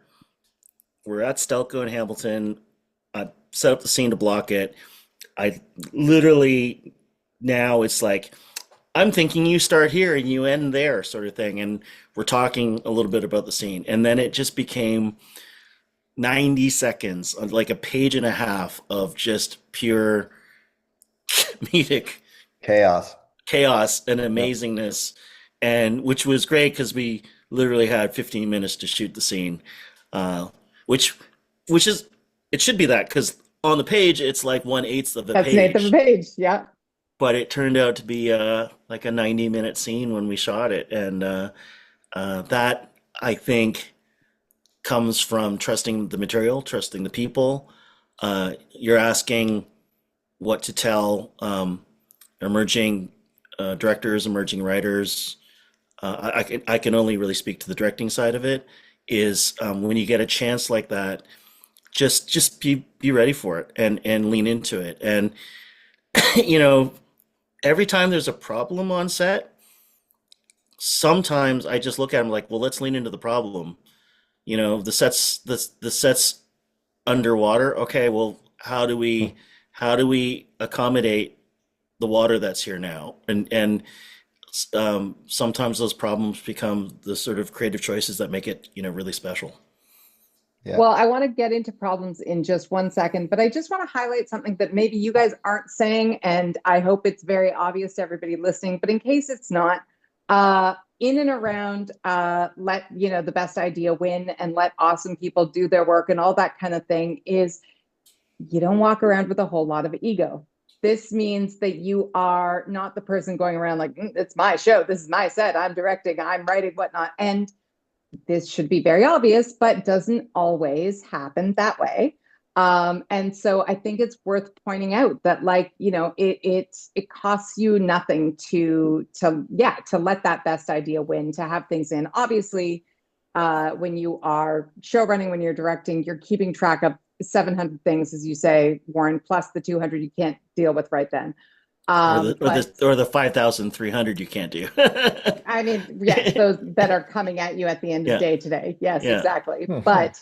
We're at Stelco in Hamilton. I set up the scene to block it. I literally now it's like I'm thinking you start here and you end there, sort of thing, and we're talking a little bit about the scene, and then it just became 90 seconds, like a page and a half of just pure comedic Chaos. chaos and Yep. amazingness, and which was great because we literally had 15 minutes to shoot the scene, uh, which which is it should be that because on the page it's like 1/8 of the That's an eighth of a page, page. Yeah. but it turned out to be like a 90-minute scene when we shot it, and that I think comes from trusting the material, trusting the people. You're asking what to tell emerging directors, emerging writers. I can only really speak to the directing side of it. Is when you get a chance like that, just be ready for it and lean into it. And you know, every time there's a problem on set, sometimes I just look at them like, well, let's lean into the problem. The set's underwater. Okay, well, how do we accommodate the water that's here now? And sometimes those problems become the sort of creative choices that make it, really special. Yeah. Well, I want to get into problems in just one second, but I just want to highlight something that maybe you guys aren't saying, and I hope it's very obvious to everybody listening, but in case it's not, in and around let the best idea win and let awesome people do their work and all that kind of thing is you don't walk around with a whole lot of ego. This means that you are not the person going around like, it's my show, this is my set, I'm directing, I'm writing, whatnot. And this should be very obvious, but doesn't always happen that way. And so I think it's worth pointing out that, like, it costs you nothing to let that best idea win, to have things in. Obviously, when you are show running, when you're directing, you're keeping track of 700 things, as you say, Warren, plus the 200 you can't deal with right then. Or the or But the or the 5,300 you can't do. I mean, yes, those that are coming at you at the end of Yeah, day today. Yes, yeah. exactly. But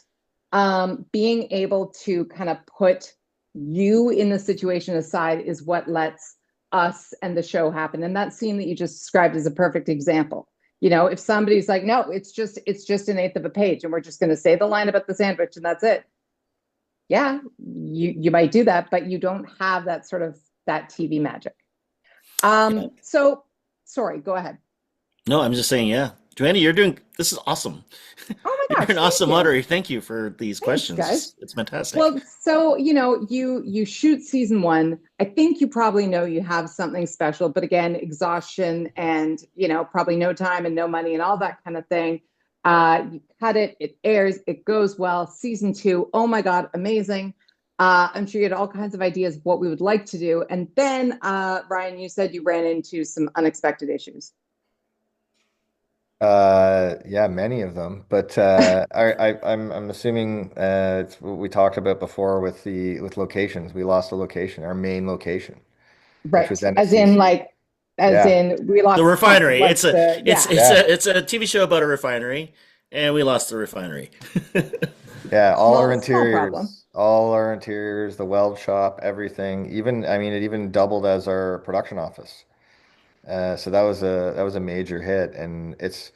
being able to kind of put you in the situation aside is what lets us and the show happen. And that scene that you just described is a perfect example. If somebody's like, no, it's just an eighth of a page, and we're just going to say the line about the sandwich, and that's it. Yeah, you might do that, but you don't have that sort of that TV magic. Yeah. So sorry, go ahead. No, I'm just saying, yeah. Joanna, you're doing this is awesome. Oh my You're gosh, an thank awesome you. moderator. Thank you for these Thanks, questions. guys. It's fantastic. Well, so you shoot season one. I think you probably know you have something special, but again, exhaustion and probably no time and no money and all that kind of thing. You cut it, it airs, it goes well. Season two, oh my God, amazing. I'm sure you had all kinds of ideas of what we would like to do. And then, Ryan, you said you ran into some unexpected issues. Yeah, many of them. But I'm assuming it's what we talked about before with the with locations. We lost a location, our main location, which was Right. NSCC. As Yeah, in we The lost refinery. like It's a the, it's yeah. it's yeah, a it's a TV show about a refinery, and we lost the refinery. yeah. Small problem. All our interiors, the weld shop, everything. Even I mean, it even doubled as our production office. So that was a major hit, and it's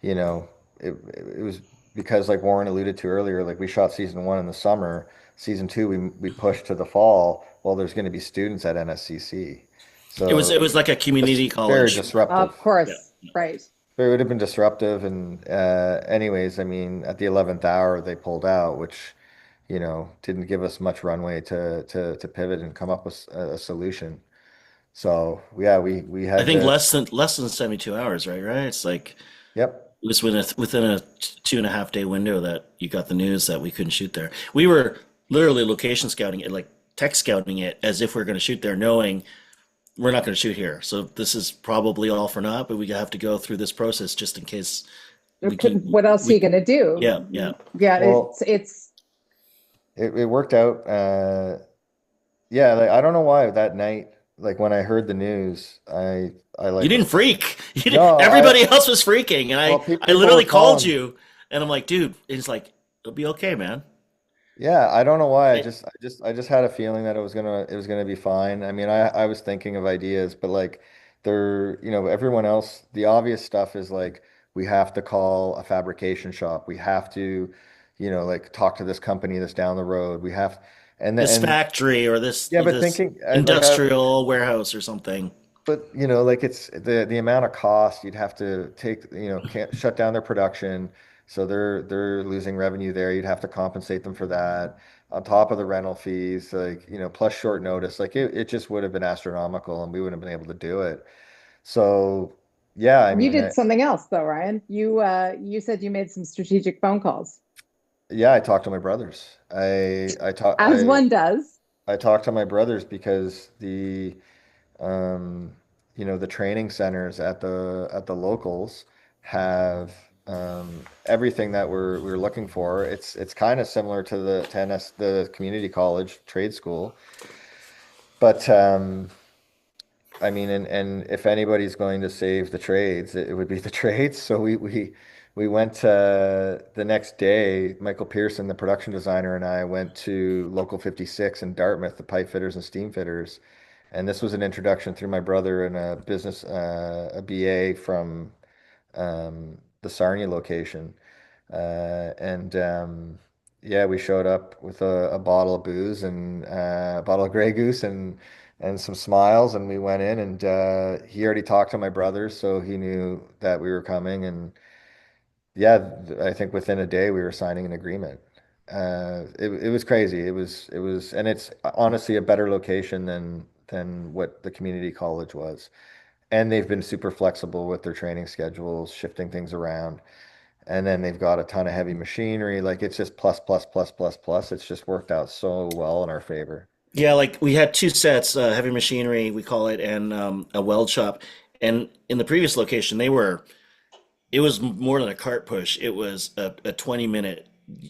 you know it was because like Warren alluded to earlier, like we shot season one in the summer, season two we pushed to the fall. Well, there's going to be students at NSCC, It was so it was like a just community very college. disruptive. Of Yeah. course. Right. It would have been disruptive, and anyways, I mean, at the 11th hour they pulled out, which didn't give us much runway to pivot and come up with a solution. So yeah, we I had think to. less than 72 hours, right? Right? It's like Yep. it was within a 2.5 day window that you got the news that we couldn't shoot there. We were literally location scouting it, like tech scouting it, as if we are going to shoot there, knowing we're not going to shoot here. So this is probably all for naught, but we have to go through this process just in case we keep What else are you we going to yeah, yeah. do? Yeah, Well, it's it worked out. Yeah, like I don't know why that night, like when I heard the news, I You like didn't was freak. no, Everybody else was freaking, and well, I people were literally called calling. you, and I'm like, dude, it's like it'll be okay, man. Yeah, I don't know why. It, I just had a feeling that it was gonna be fine. I mean, I was thinking of ideas, but like everyone else, the obvious stuff is like we have to call a fabrication shop. We have to, like talk to this company that's down the road. We have, this and factory or this yeah, but this thinking like I industrial warehouse or something. But like it's the amount of cost you'd have to take, can't shut down their production, so they're losing revenue there. You'd have to compensate them for that on top of the rental fees, like, plus short notice. Like it just would have been astronomical, and we wouldn't have been able to do it. So yeah, I You mean, did something else though, Ryan. You said you made some strategic phone calls, yeah, I talked to my brothers. as one does. I talked to my brothers because um, the training centers at the locals have everything that we're looking for. It's kind of similar to the tennis, the community college trade school, but I mean, and if anybody's going to save the trades, it would be the trades. So we went the next day. Michael Pearson, the production designer, and I went to Local 56 in Dartmouth, the pipe fitters and steam fitters. And this was an introduction through my brother and a BA from the Sarnia location. And yeah, we showed up with a bottle of booze and a bottle of Grey Goose and some smiles, and we went in, and he already talked to my brothers, so he knew that we were coming. And yeah, I think within a day we were signing an agreement. It was crazy. And it's honestly a better location than what the community college was. And they've been super flexible with their training schedules, shifting things around. And then they've got a ton of heavy machinery. Like it's just plus, plus, plus, plus, plus. It's just worked out so well in our favor. Yeah, like we had two sets, heavy machinery, we call it, and a weld shop. And in the previous location, it was more than a cart push. It was a 20-minute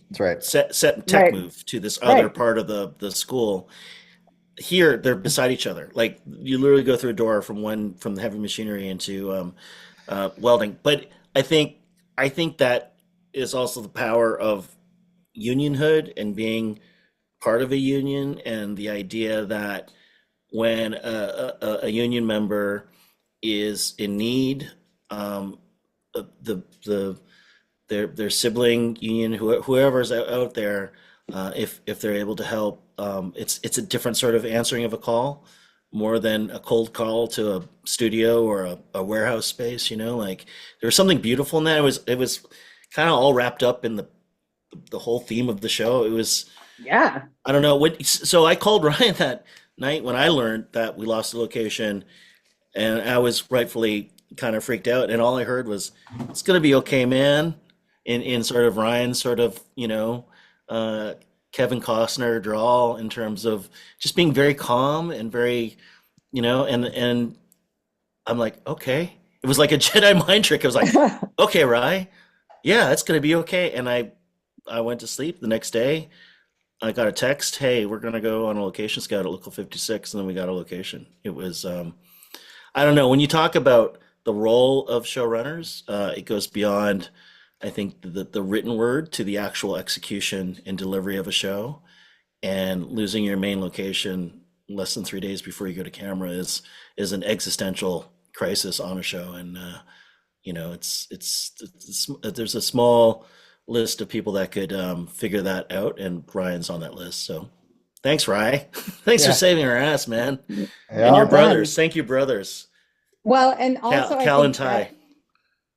That's right. set tech Right, move to this other right. part of the school. Here, they're beside each other. Like you literally go through a door from the heavy machinery into welding. But I think I think that is also the power of unionhood and being part of a union, and the idea that when a union member is in need, the their sibling union, whoever's out there, if they're able to help, it's a different sort of answering of a call, more than a cold call to a studio or a warehouse space. Like there was something beautiful in that. It was kind of all wrapped up in the whole theme of the show. It was, Yeah. I don't know what. So I called Ryan that night when I learned that we lost the location, and I was rightfully kind of freaked out. And all I heard was, "It's gonna be okay, man." In sort of Ryan's sort of uh, Kevin Costner drawl, in terms of just being very calm and very and I'm like, okay. It was like a Jedi mind trick. I was like, okay, Ryan, yeah, it's gonna be okay. And I went to sleep the next day. I got a text, hey, we're gonna go on a location scout at Local 56, and then we got a location. It was, I don't know, when you talk about the role of showrunners, it goes beyond, I think, the written word to the actual execution and delivery of a show. And losing your main location less than 3 days before you go to camera is an existential crisis on a show. And there's a small list of people that could figure that out, and Ryan's on that list. So thanks, Ryan. Thanks for Yeah. saving our ass, man. And Yeah. your Well brothers. done. Thank you, brothers. Well, and Cal, also I Cal and think Ty.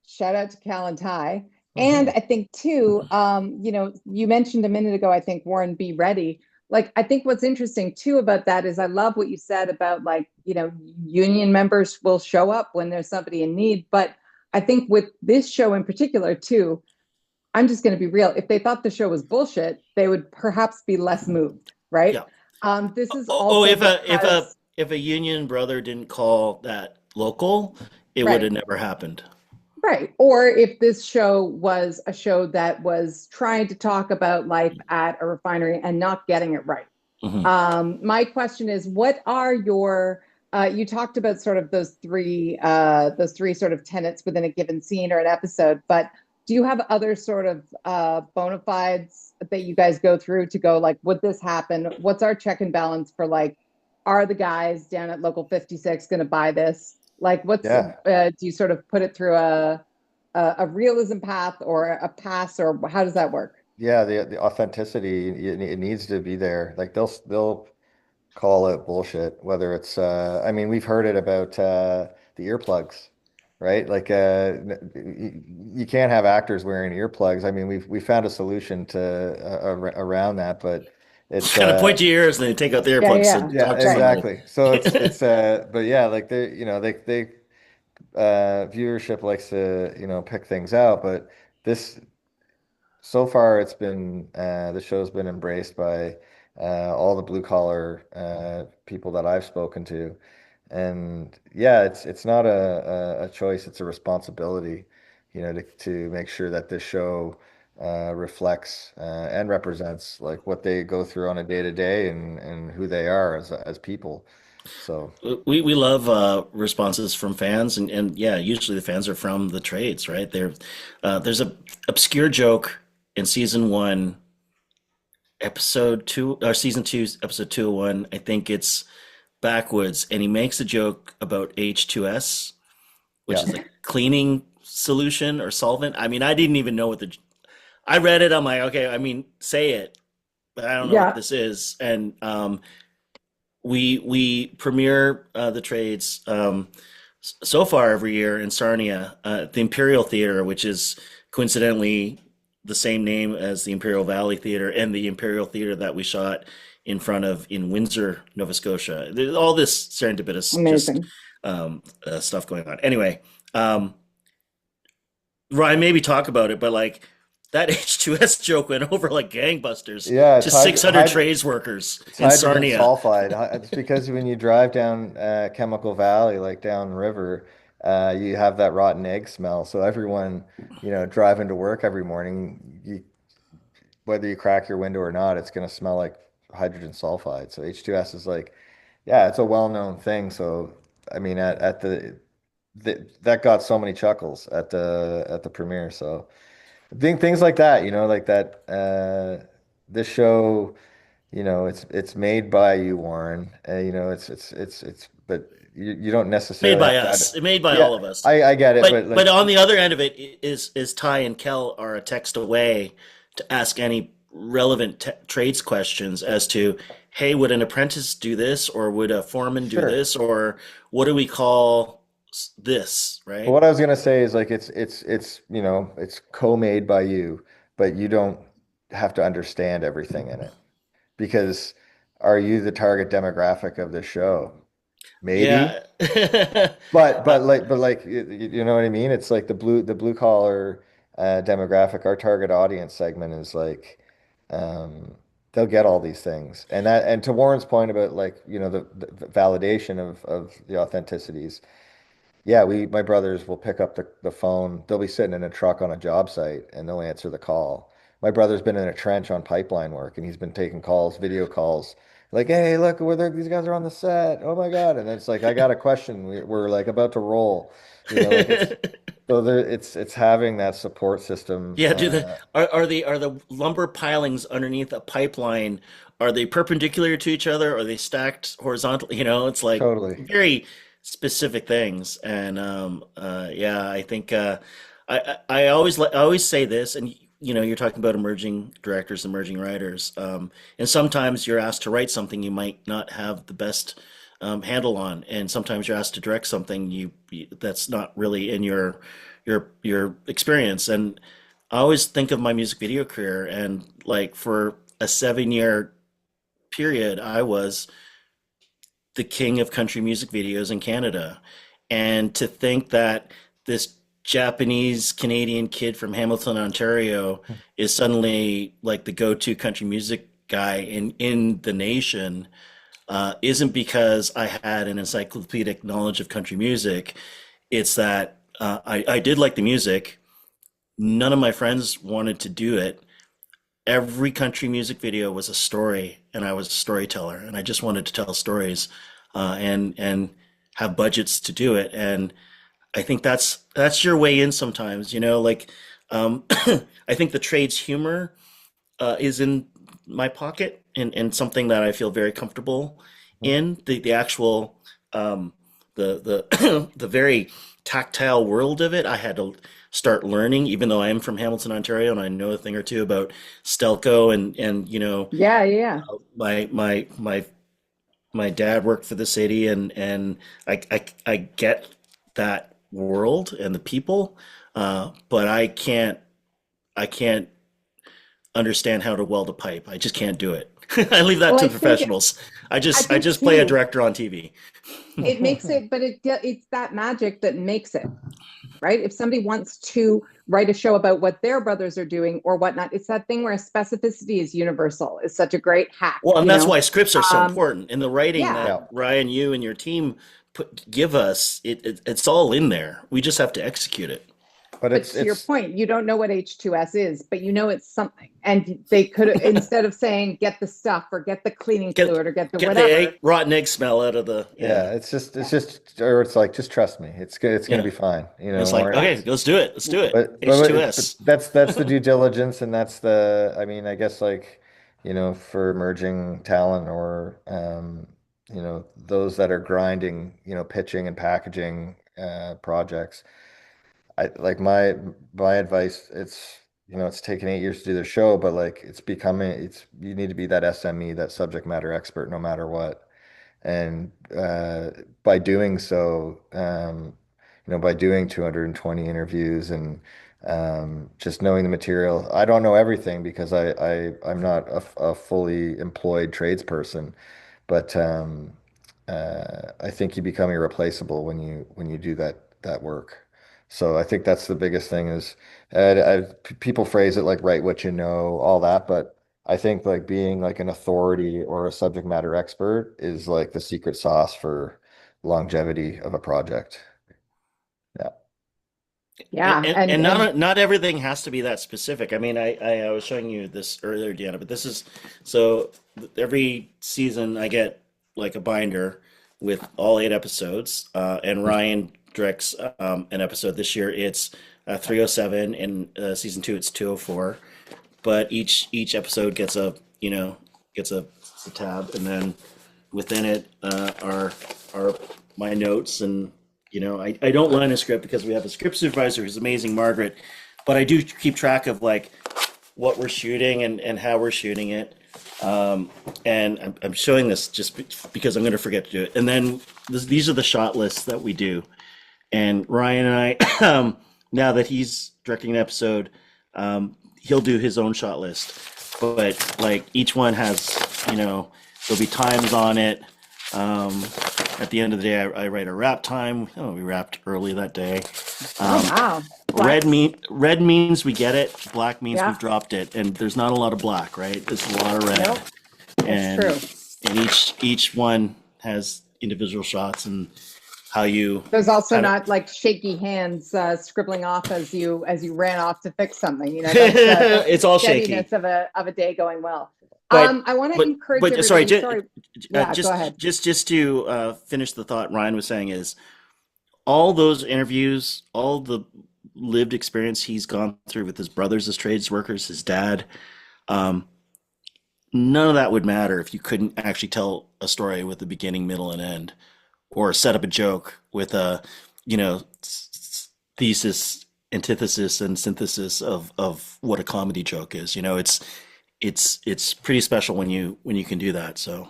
shout out to Cal and Ty. And Hmm. I think too, you mentioned a minute ago, I think Warren Be Ready. Like, I think what's interesting too about that is I love what you said about like, union members will show up when there's somebody in need. But I think with this show in particular too, I'm just going to be real. If they thought the show was bullshit, they would perhaps be less moved, right? Yeah. This is Oh, also if a because, if a union brother didn't call that local, it would right, have never happened. right. Or if this show was a show that was trying to talk about life at a refinery and not getting it right. Hmm. My question is, what are you talked about sort of those three sort of tenets within a given scene or an episode, but do you have other sort of bona fides that you guys go through to go like, would this happen? What's our check and balance for like, are the guys down at Local 56 going to buy this? Like, Yeah. do you sort of put it through a realism path or a pass, or how does that work? Yeah, the authenticity, it needs to be there. Like they'll call it bullshit, whether it's I mean, we've heard it about the earplugs, right? Like you can't have actors wearing earplugs. I mean, we found a solution to around that, but Just it's kind of point to your ears and then take out the Yeah, earplugs to yeah, yeah, talk to right. somebody. exactly. So it's but yeah, like they they viewership likes to, pick things out, but this so far it's been the show's been embraced by all the blue collar people that I've spoken to. And yeah, it's not a choice, it's a responsibility, to make sure that this show reflects and represents like what they go through on a day to day and who they are as people. So We love responses from fans, and yeah, usually the fans are from the trades, right? There's a obscure joke in season one, episode two, or season two, episode 201. I think it's backwoods, and he makes a joke about H2S, which yeah, is a cleaning solution or solvent. I mean, I didn't even know what the. I read it. I'm like, okay, I mean, say it, but I don't know what Yeah, this is, and we premiere the trades so far every year in Sarnia, at the Imperial Theater, which is coincidentally the same name as the Imperial Valley Theater and the Imperial Theater that we shot in front of in Windsor, Nova Scotia. There's all this serendipitous just amazing. stuff going on. Anyway, um, Ryan, maybe talk about it, but like that H2S joke went over like gangbusters yeah, to 600 trades workers it's in hydrogen Sarnia. sulfide. It's because when you drive down Chemical Valley, like downriver, you have that rotten egg smell. So everyone, driving to work every morning, whether you crack your window or not, it's going to smell like hydrogen sulfide. So H2S is like, yeah, it's a well-known thing. So I mean, at that got so many chuckles at the premiere. So I think things like that, like that. This show. It's made by you, Warren. But you don't Made necessarily by have to. us, made by all Yeah, of us. I get it, but But like, on the other end of it is Ty and Kel are a text away to ask any relevant trades questions as to, hey, would an apprentice do this, or would a foreman do sure. this, or what do we call this, But right? what I was gonna say is like it's co-made by you, but you don't have to understand everything in it because are you the target demographic of the show? Maybe. Yeah. But Uh, you know what I mean? It's like the blue collar demographic. Our target audience segment is like um, they'll get all these things, and to Warren's point about like the validation of the authenticities. Yeah, my brothers will pick up the phone. They'll be sitting in a truck on a job site and they'll answer the call. My brother's been in a trench on pipeline work and he's been taking calls, video calls, like, hey, look, these guys are on the set. Oh my God. And it's like, I got a question. We're like about to roll, like so it's having that support system. yeah, are the lumber pilings underneath a pipeline, are they perpendicular to each other? Are they stacked horizontally? It's like Totally. very specific things. And yeah, I think I always say this, and you're talking about emerging directors, emerging writers, and sometimes you're asked to write something you might not have the best handle on, and sometimes you're asked to direct something that's not really in your experience. And I always think of my music video career, and like for a 7 year period, I was the king of country music videos in Canada. And to think that this Japanese Canadian kid from Hamilton, Ontario is suddenly like the go-to country music guy in the nation isn't because I had an encyclopedic knowledge of country music. It's that I did like the music. None of my friends wanted to do it. Every country music video was a story, and I was a storyteller, and I just wanted to tell stories, and have budgets to do it. And I think that's your way in sometimes, like I think the trade's humor is in my pocket and something that I feel very comfortable in. The actual the very tactile world of it, I had to start learning, even though I am from Hamilton, Ontario, and I know a thing or two about Stelco and Yeah, yeah. my my my my dad worked for the city and I get that world and the people, but I can't understand how to weld a pipe. I just can't do it. I leave that Well, to the professionals. I I just I think just play a too, director on TV. it makes it, but it's that magic that makes it, right? If somebody wants to write a show about what their brothers are doing or whatnot, it's that thing where specificity is universal. It's such a great hack, Well, and you that's know? why scripts are so Um, important. In the writing yeah. that Yeah. Ryan, you and your team give us, it's all in there. We just have to execute it. But But to your point, you don't know what H2S is, but you know it's something. And they could, instead of saying get the stuff or get the cleaning Get fluid or get the get the whatever, rotten egg smell out of the yeah. yeah, it's yeah, just or it's like just trust me. It's good. It's gonna Yeah. be fine. You And it's know, like, or okay, let's do it. Let's do it. but H2S. that's the due diligence, and that's the I mean, I guess like, for emerging talent or those that are grinding, pitching and packaging projects. I like my advice, it's taken 8 years to do the show, but like it's you need to be that SME, that subject matter expert no matter what. And by doing so, by doing 220 interviews and just knowing the material, I don't know everything because I'm not a fully employed tradesperson, but I think you become irreplaceable when you do that work. So I think that's the biggest thing is people phrase it like write what you know, all that, but I think like being like an authority or a subject matter expert is like the secret sauce for longevity of a project. Yeah. And, yeah. and, And and not everything has to be that specific. I mean, I was showing you this earlier, Deanna, but this is so every season I get like a binder with all 8 episodes, and Ryan directs an episode. This year it's 307, and season 2 it's 204. But each episode gets a tab, and then within it are my notes. And I don't line a script because we have a script supervisor who's amazing, Margaret, but I do keep track of like what we're shooting and how we're shooting it. And I'm showing this just because I'm going to forget to do it. And then these are the shot lists that we do. And Ryan and I, now that he's directing an episode, he'll do his own shot list. But like each one has, there'll be times on it. At the end of the day, I write a wrap time. Oh, we wrapped early that day. oh Um, wow. red means we get it. Black means Yeah, we've dropped it. And there's not a lot of black, right? There's a lot of red. nope, it's And true. and each one has individual shots and how you There's also kind of not like shaky hands scribbling off as you ran off to fix something. That's the it's all shaky. steadiness of a day going well. But I want to but encourage but sorry, everybody. Sorry, yeah, go just ahead. just to finish the thought Ryan was saying is all those interviews, all the lived experience he's gone through with his brothers as trades workers, his dad, um, none of that would matter if you couldn't actually tell a story with a beginning, middle, and end, or set up a joke with a, thesis, antithesis, and synthesis of what a comedy joke is. It's pretty special when you can do that. So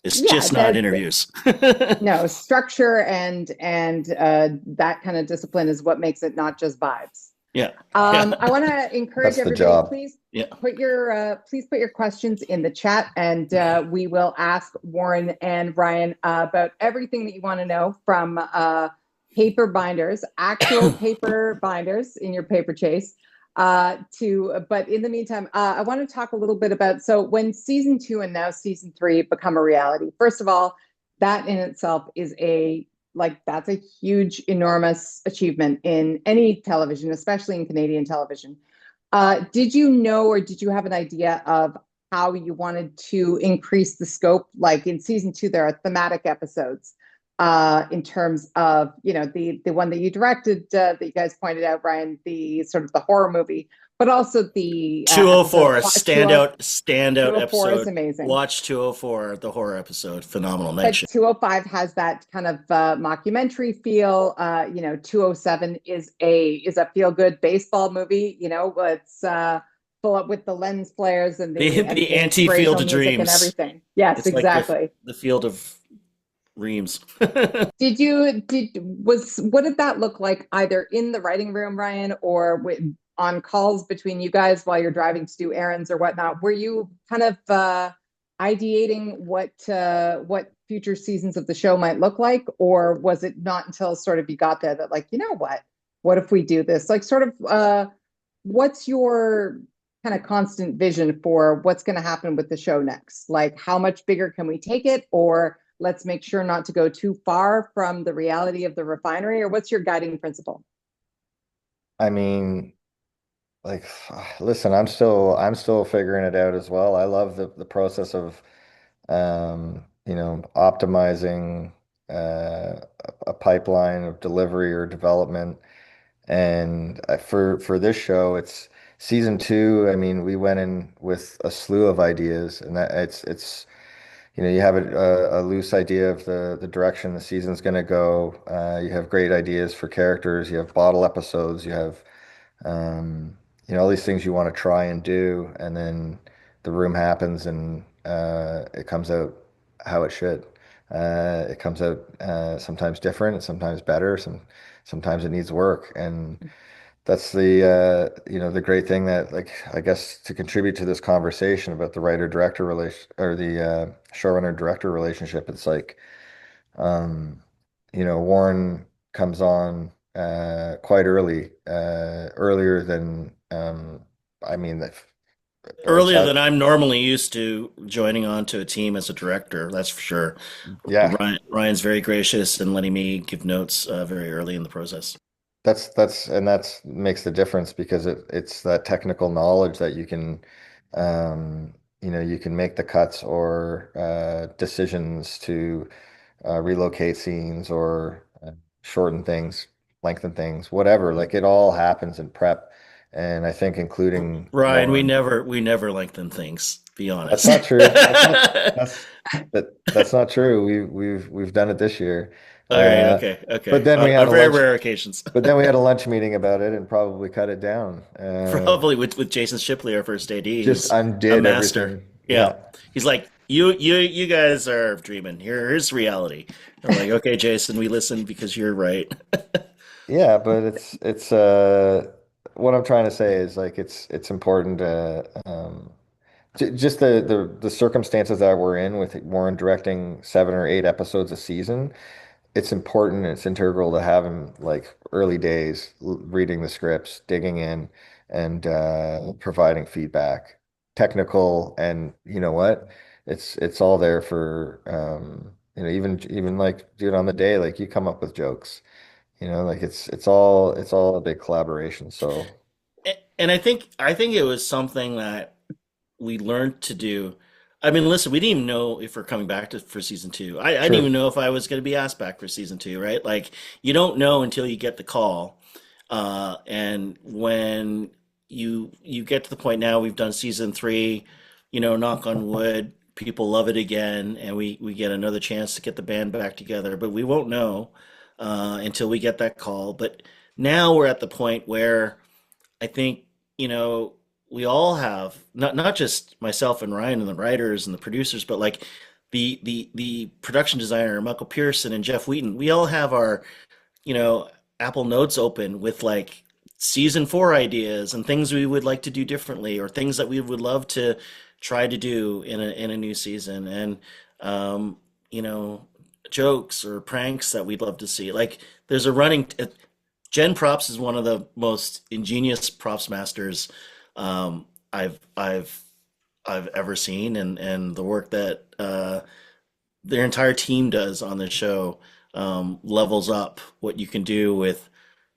it's Yeah, just not interviews. no structure and that kind of discipline is what makes it not just vibes. Yeah, yeah, I want to encourage That's the everybody, job. yeah. please put your questions in the chat, and we will ask Warren and Ryan about everything that you want to know from paper binders, actual paper binders in your paper chase. But in the meantime, I want to talk a little bit about so when season 2 and now season 3 become a reality. First of all, that in itself is that's a huge, enormous achievement in any television, especially in Canadian television. Did you know, or did you have an idea of how you wanted to increase the scope? Like in season 2, there are thematic episodes in terms of, the one that you directed that you guys pointed out, Brian, the sort of the horror movie. but also the episode 204, a 20 standout 204 is episode. amazing. Watch 204, the horror episode. Phenomenal. Night But shift. 205 has that kind of mockumentary feel. 207 is a feel good baseball movie. It's full up with the lens flares and The the anti-field inspirational of music and dreams. everything. Yes, It's like exactly. the field of Reams. What did that look like either in the writing room, Ryan, or on calls between you guys while you're driving to do errands or whatnot? Were you kind of ideating what future seasons of the show might look like, or was it not until sort of you got there that, like, what if we do this? Like, sort of, what's your kind of constant vision for what's going to happen with the show next? Like, how much bigger can we take it, or let's make sure not to go too far from the reality of the refinery, or what's your guiding principle? I mean, like, listen, I'm still figuring it out as well. I love the process of optimizing a pipeline of delivery or development. And for this show, it's season two. I mean, we went in with a slew of ideas, and that it's you have a loose idea of the direction the season's going to go. You have great ideas for characters. You have bottle episodes. You have all these things you want to try and do, and then the room happens, and it comes out how it should. It comes out sometimes different, sometimes better, sometimes it needs work, and that's the great thing that, like, I guess, to contribute to this conversation about the writer-director relation or the showrunner-director relationship. It's like, um, Warren comes on quite earlier than I mean, it's Earlier had, than I'm normally used to joining on to a team as a director, that's for sure. yeah. Ryan's very gracious in letting me give notes very early in the process. That's makes the difference because it's that technical knowledge that you can make the cuts or decisions to relocate scenes or shorten things, lengthen things, whatever. Like, it all happens in prep, and I think including Ryan, Warren. we never lengthen things. Be That's honest. not true. That's not true. We've done it this year. All right, Uh, okay, but okay. then we had On a very lunch. rare occasions. But then we had a lunch meeting about it and probably cut it down. Probably with Jason Shipley, our first AD, Just who's a undid master. everything. Yeah, Yeah. he's like, you guys are dreaming. Here's reality. I'm like, okay, Jason, we listen because you're right. Yeah, but it's what I'm trying to say is, like, it's important to just the circumstances that we're in with Warren directing 7 or 8 episodes a season. It's important, it's integral to have him, like, early days, reading the scripts, digging in, and providing feedback, technical, and you know what? It's all there for even like, dude, on the day, like, you come up with jokes, like, it's all a big collaboration. So And I think it was something that we learned to do. I mean, listen, we didn't even know if we're coming back for season two. I didn't even true. know if I was going to be asked back for season two, right? Like, you don't know until you get the call. And when you get to the point now, we've done season three, knock on wood, people love it again, and we get another chance to get the band back together. But we won't know until we get that call. But now we're at the point where I think, you know, we all have not just myself and Ryan and the writers and the producers, but like the production designer, Michael Pearson and Jeff Wheaton. We all have our, you know, Apple Notes open with like season four ideas and things we would like to do differently or things that we would love to try to do in a new season. And um, you know, jokes or pranks that we'd love to see. Like there's a running Jen Props is one of the most ingenious props masters um, I've I've I've ever seen, and the work that their entire team does on the show levels up what you can do with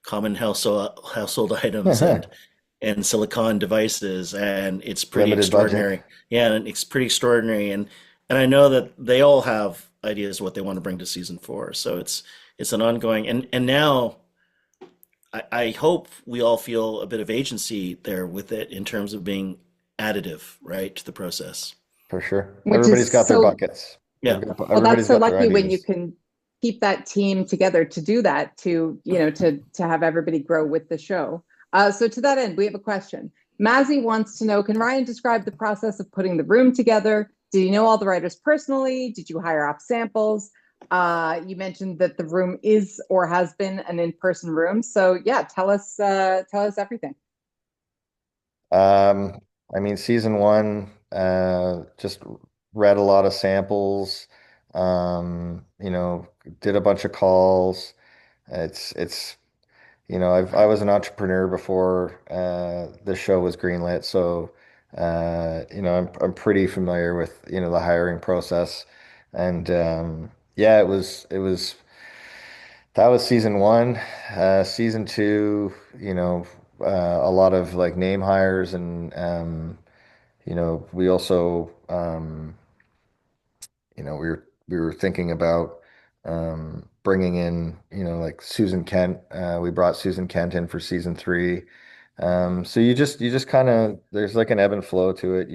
common household items and silicon devices, and it's pretty Limited budget. extraordinary. Yeah, and it's pretty extraordinary, and I know that they all have ideas what they want to bring to season four. So it's an ongoing, and now I hope we all feel a bit of agency there with it in terms of being additive, right, to the process. For sure. which Everybody's is got their so buckets. Yeah. well, that's Everybody's so got their lucky when you ideas. can keep that team together to do that, to, to have everybody grow with the show. So to that end, we have a question. Mazzy wants to know, can Ryan describe the process of putting the room together? Did you know all the writers personally? Did you hire off samples? You mentioned that the room is or has been an in-person room. So yeah, tell us everything. Um, I mean, season one, just read a lot of samples, did a bunch of calls. It's I was an entrepreneur before the show was greenlit, so I'm pretty familiar with the hiring process, and yeah, it was that was season one. Season two, a lot of like name hires, and we also we were thinking about bringing in, like Susan Kent. We brought Susan Kent in for season three. So you just kind of, there's like an ebb and flow to it.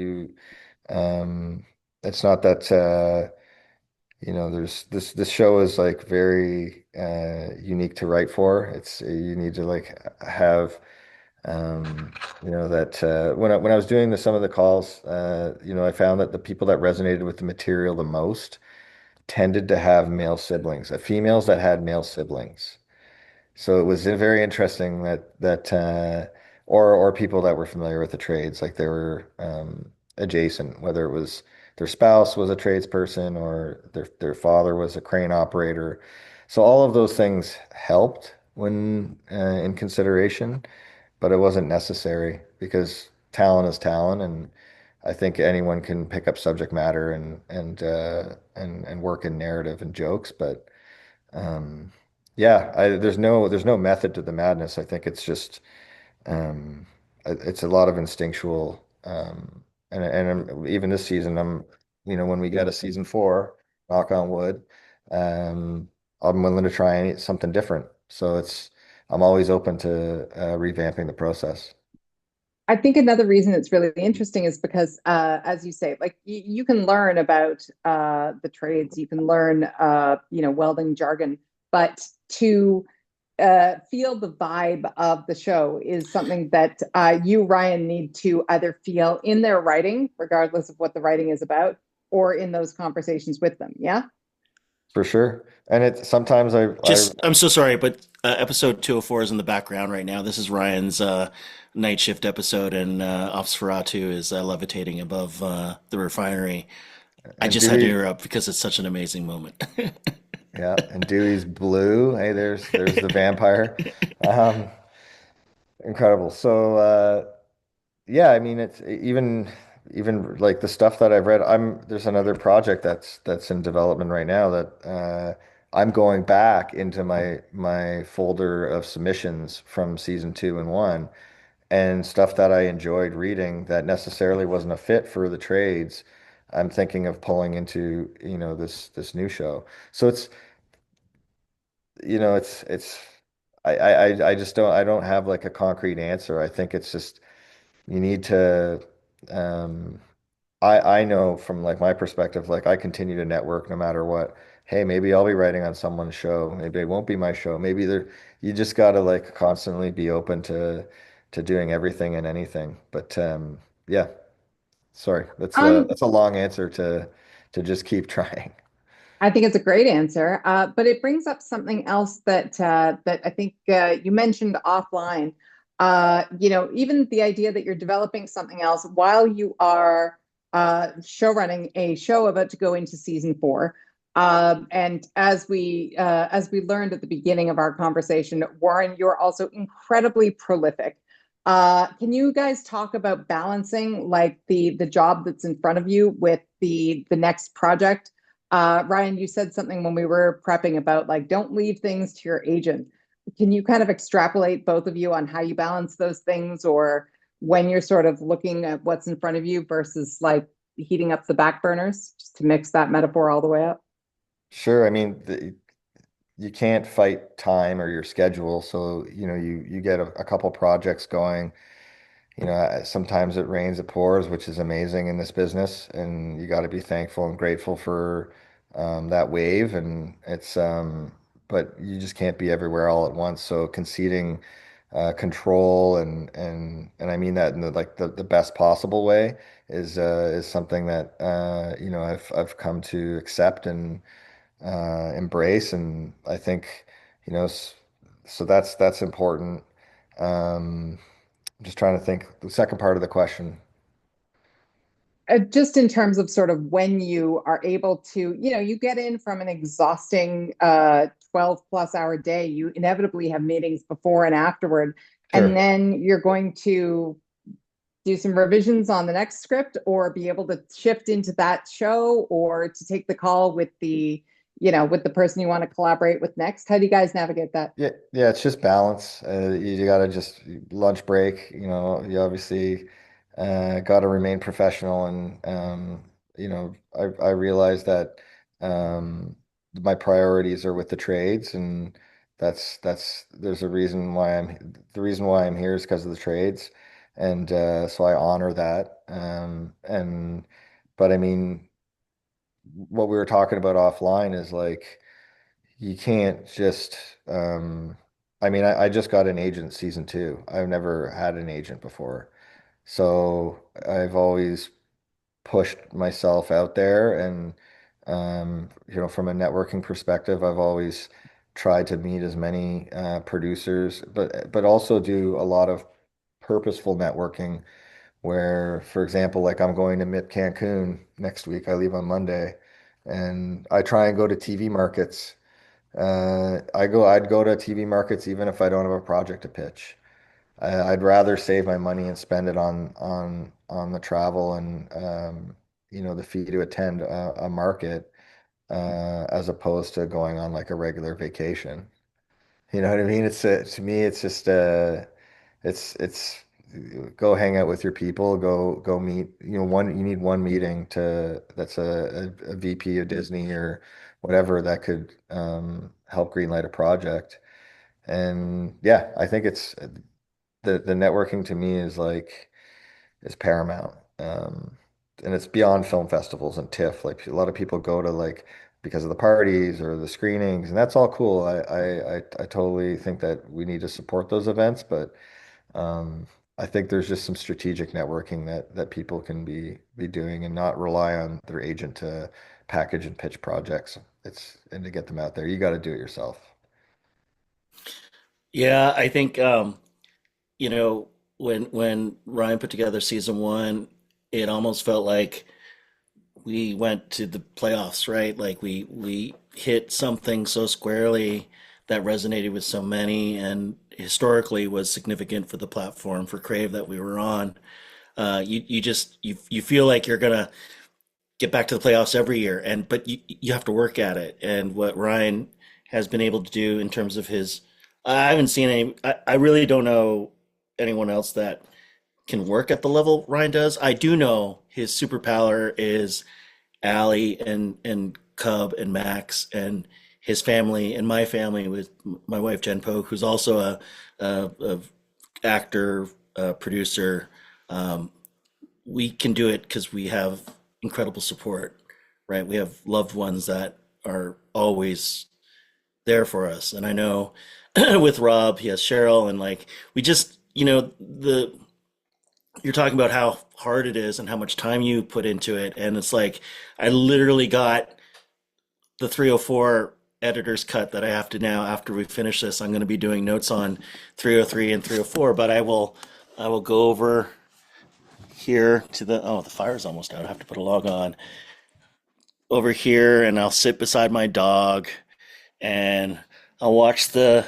Um, it's not that there's this show is like very unique to write for. It's you need to like have that when I was doing some of the calls, I found that the people that resonated with the material the most tended to have male siblings, females that had male siblings. So it was very interesting or people that were familiar with the trades, like they were adjacent, whether it was their spouse was a tradesperson or their father was a crane operator. So all of those things helped when in consideration, but it wasn't necessary because talent is talent, and I think anyone can pick up subject matter and work in narrative and jokes, but um, yeah, there's no method to the madness. I think it's just it's a lot of instinctual, even this season, when we get a season four, knock on wood, um, I'm willing to try something different. So I'm always open to revamping the process. I think another reason it's really interesting is because, as you say, like you can learn about the trades, you can learn, welding jargon, but to feel the vibe of the show is something that you, Ryan, need to either feel in their writing, regardless of what the writing is about, or in those conversations with them. Yeah. For sure. And it sometimes I'm so sorry, but episode 204 is in the background right now. This is Ryan's night shift episode, and Nosferatu is levitating above the refinery. I and just had to Dewey, interrupt because it's such an amazing moment. yeah, and Dewey's blue. Hey, there's the vampire. Um, Incredible. So yeah, I mean it's even like the stuff that I've read, there's another project that's in development right now that I'm going back into my folder of submissions from season two and one, and stuff that I enjoyed reading that necessarily wasn't a fit for the trades. I'm thinking of pulling into, this new show. So it's I just don't have like a concrete answer. I think it's just you need to um I know from like my perspective, like I continue to network no matter what. Hey, maybe I'll be writing on someone's show. Maybe it won't be my show. You just gotta like constantly be open to doing everything and anything. But yeah, sorry. Um, That's a long answer to just keep trying. I think it's a great answer, but it brings up something else that I think you mentioned offline. Even the idea that you're developing something else while you are show running a show about to go into season four. And as we learned at the beginning of our conversation, Warren, you're also incredibly prolific. Can you guys talk about balancing like the job that's in front of you with the next project? Ryan, you said something when we were prepping about like don't leave things to your agent. Can you kind of extrapolate, both of you, on how you balance those things, or when you're sort of looking at what's in front of you versus like heating up the back burners, just to mix that metaphor all the way up? Sure. I mean, you can't fight time or your schedule. So, you get a couple projects going. Sometimes it rains, it pours, which is amazing in this business, and you got to be thankful and grateful for that wave. But you just can't be everywhere all at once. So conceding control and I mean that in the best possible way is something that I've come to accept and embrace, and I think so that's important. Um, I'm just trying to think the second part of the question. Just in terms of sort of when you are able to, you get in from an exhausting 12 plus hour day, you inevitably have meetings before and afterward, and Sure. then you're going to do some revisions on the next script or be able to shift into that show or to take the call with with the person you want to collaborate with next. How do you guys navigate that? Yeah, yeah, it's just balance. You got to just lunch break, you obviously got to remain professional. And, I realize that my priorities are with the trades. And there's the reason why I'm here is because of the trades. And so I honor that. But I mean, what we were talking about offline is like, you can't just, I mean, I just got an agent season two. I've never had an agent before. So I've always pushed myself out there. And, from a networking perspective, I've always tried to meet as many producers, but also do a lot of purposeful networking where, for example, like I'm going to MIP Cancun next week. I leave on Monday and I try and go to TV markets. I'd go to TV markets even if I don't have a project to pitch. I'd rather save my money and spend it on the travel and the fee to attend a market as opposed to going on like a regular vacation. You know what I mean? To me, it's just it's go hang out with your people, go meet, you need one meeting that's a VP of Disney or whatever that could help greenlight a project. And yeah, I think it's the networking to me is paramount. And it's beyond film festivals and TIFF. Like a lot of people go to like because of the parties or the screenings, and that's all cool. I totally think that we need to support those events, but um, I think there's just some strategic networking that people can be doing and not rely on their agent to package and pitch projects. And to get them out there. You got to do it yourself. Yeah, I think you know, when Ryan put together season one, it almost felt like we went to the playoffs, right? Like we hit something so squarely that resonated with so many and historically was significant for the platform for Crave that we were on. You feel like you're gonna get back to the playoffs every year, and but you have to work at it. And what Ryan has been able to do in terms of his, I haven't seen any. I really don't know anyone else that can work at the level Ryan does. I do know his superpower is Allie and Cub and Max and his family and my family with my wife Jen Poke, who's also a actor, producer. Um, we can do it because we have incredible support, right? We have loved ones that are always there for us. And I know with Rob, he has Cheryl, and like we just, the you're talking about how hard it is and how much time you put into it. And it's like I literally got the 304 editor's cut that I have to now after we finish this. I'm going to be doing notes on 303 and 304, but I will go over here to the fire's almost out. I have to put a log on over here and I'll sit beside my dog and I'll watch the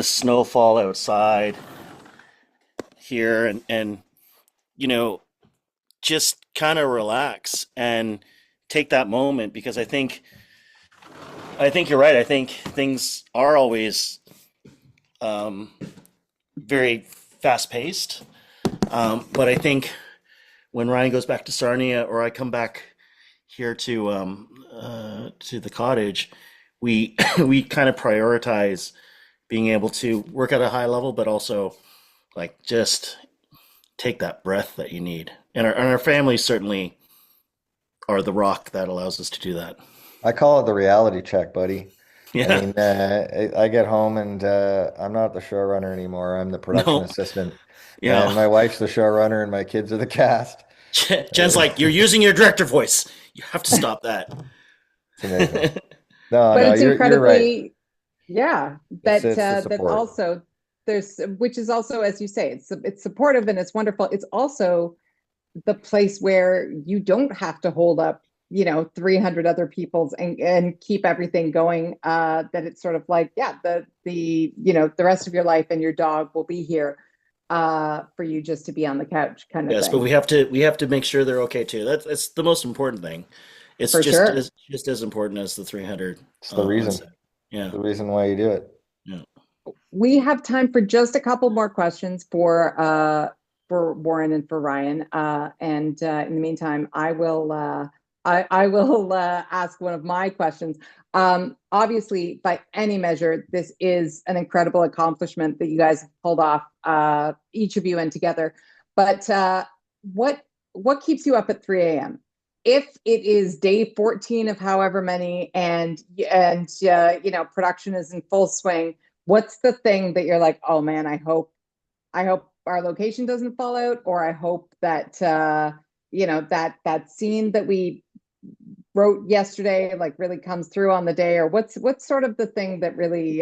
snowfall outside here and you know just kind of relax and take that moment because I think you're right. I think things are always um, very fast paced. But I think when Ryan goes back to Sarnia or I come back here to the cottage, we we kind of prioritize being able to work at a high level, but also like just take that breath that you need. And our families certainly are the rock that allows us to do that. I call it the reality check, buddy. I Yeah. mean, I get home and I'm not the showrunner anymore. I'm the production No. assistant, Yeah. and my wife's the showrunner, and my kids are the cast. Jen's like, you're using your director voice. You have to stop that. It's amazing. No, But no, it's you're right. incredibly, yeah, It's the that support. also there's, which is also, as you say, it's supportive and it's wonderful. It's also the place where you don't have to hold up, 300 other people's and keep everything going. That it's sort of like, yeah, the rest of your life and your dog will be here for you just to be on the couch kind of Yes, but thing. we have to make sure they're okay too. That's the most important thing. It's For sure. just as important as the 300 It's the on reason, set. Yeah. the reason why you do it. Yeah. We have time for just a couple more questions for Warren and for Ryan. And in the meantime, I will ask one of my questions. Obviously, by any measure, this is an incredible accomplishment that you guys have pulled off, each of you and together. But what what keeps you up at 3 a.m.? If it is day 14 of however many, and production is in full swing, what's the thing that you're like, oh man, I hope our location doesn't fall out, or I hope that that scene that we wrote yesterday like really comes through on the day, or what's sort of the thing that really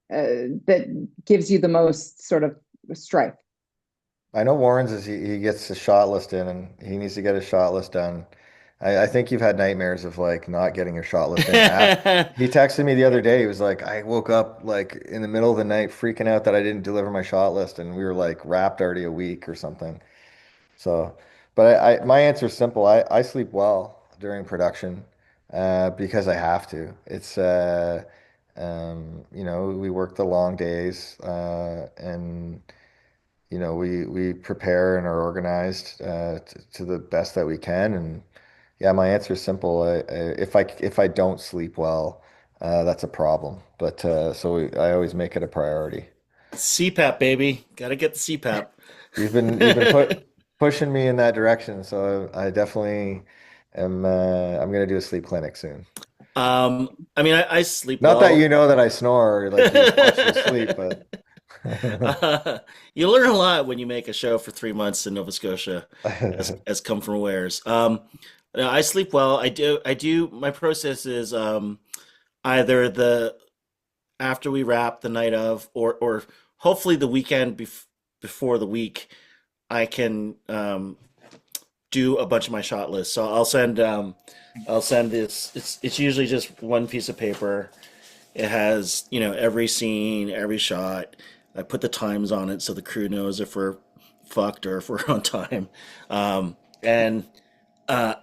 that gives you the most sort of strife? I know Warren's is he gets the shot list in and he needs to get his shot list done. I think you've had nightmares of like not getting your shot list in. He texted me the other day. He was like, I woke up like in the middle of the night freaking out that I didn't deliver my shot list, and we were like wrapped already a week or something. So, but my answer is simple. I sleep well during production because I have to. We work the long days and we prepare and are organized to the best that we can. And yeah, my answer is simple. If I don't sleep well, that's a problem. But I always make it a priority. CPAP, baby. Gotta get the CPAP. You've been pushing me in that direction, so I definitely am. I'm gonna do a sleep clinic soon. I mean, I sleep Not that well. you know that I snore or like you watch me sleep, but You learn a lot when you make a show for 3 months in Nova Scotia, as come from wares. No, I sleep well. I do. My process is either the after we wrap the night of, or hopefully the weekend before the week, I can do a bunch of my shot lists. So I'll send this. It's usually just one piece of paper. It has, every scene, every shot. I put the times on it so the crew knows if we're fucked or if we're on time. And uh,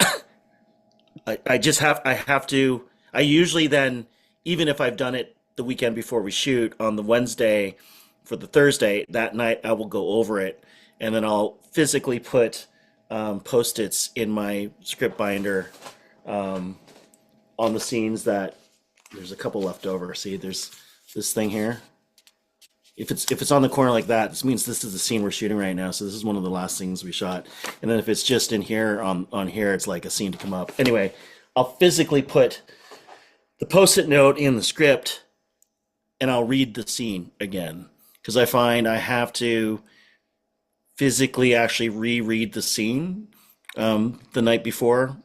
I have to, I usually then, even if I've done it the weekend before we shoot on the Wednesday for the Thursday, that night I will go over it and then I'll physically put post-its in my script binder um, on the scenes that there's a couple left over. See, there's this thing here. If it's on the corner like that, this means this is the scene we're shooting right now. So this is one of the last things we shot. And then if it's just in here on here, it's like a scene to come up. Anyway, I'll physically put the post-it note in the script and I'll read the scene again because I find I have to physically actually reread the scene the night before,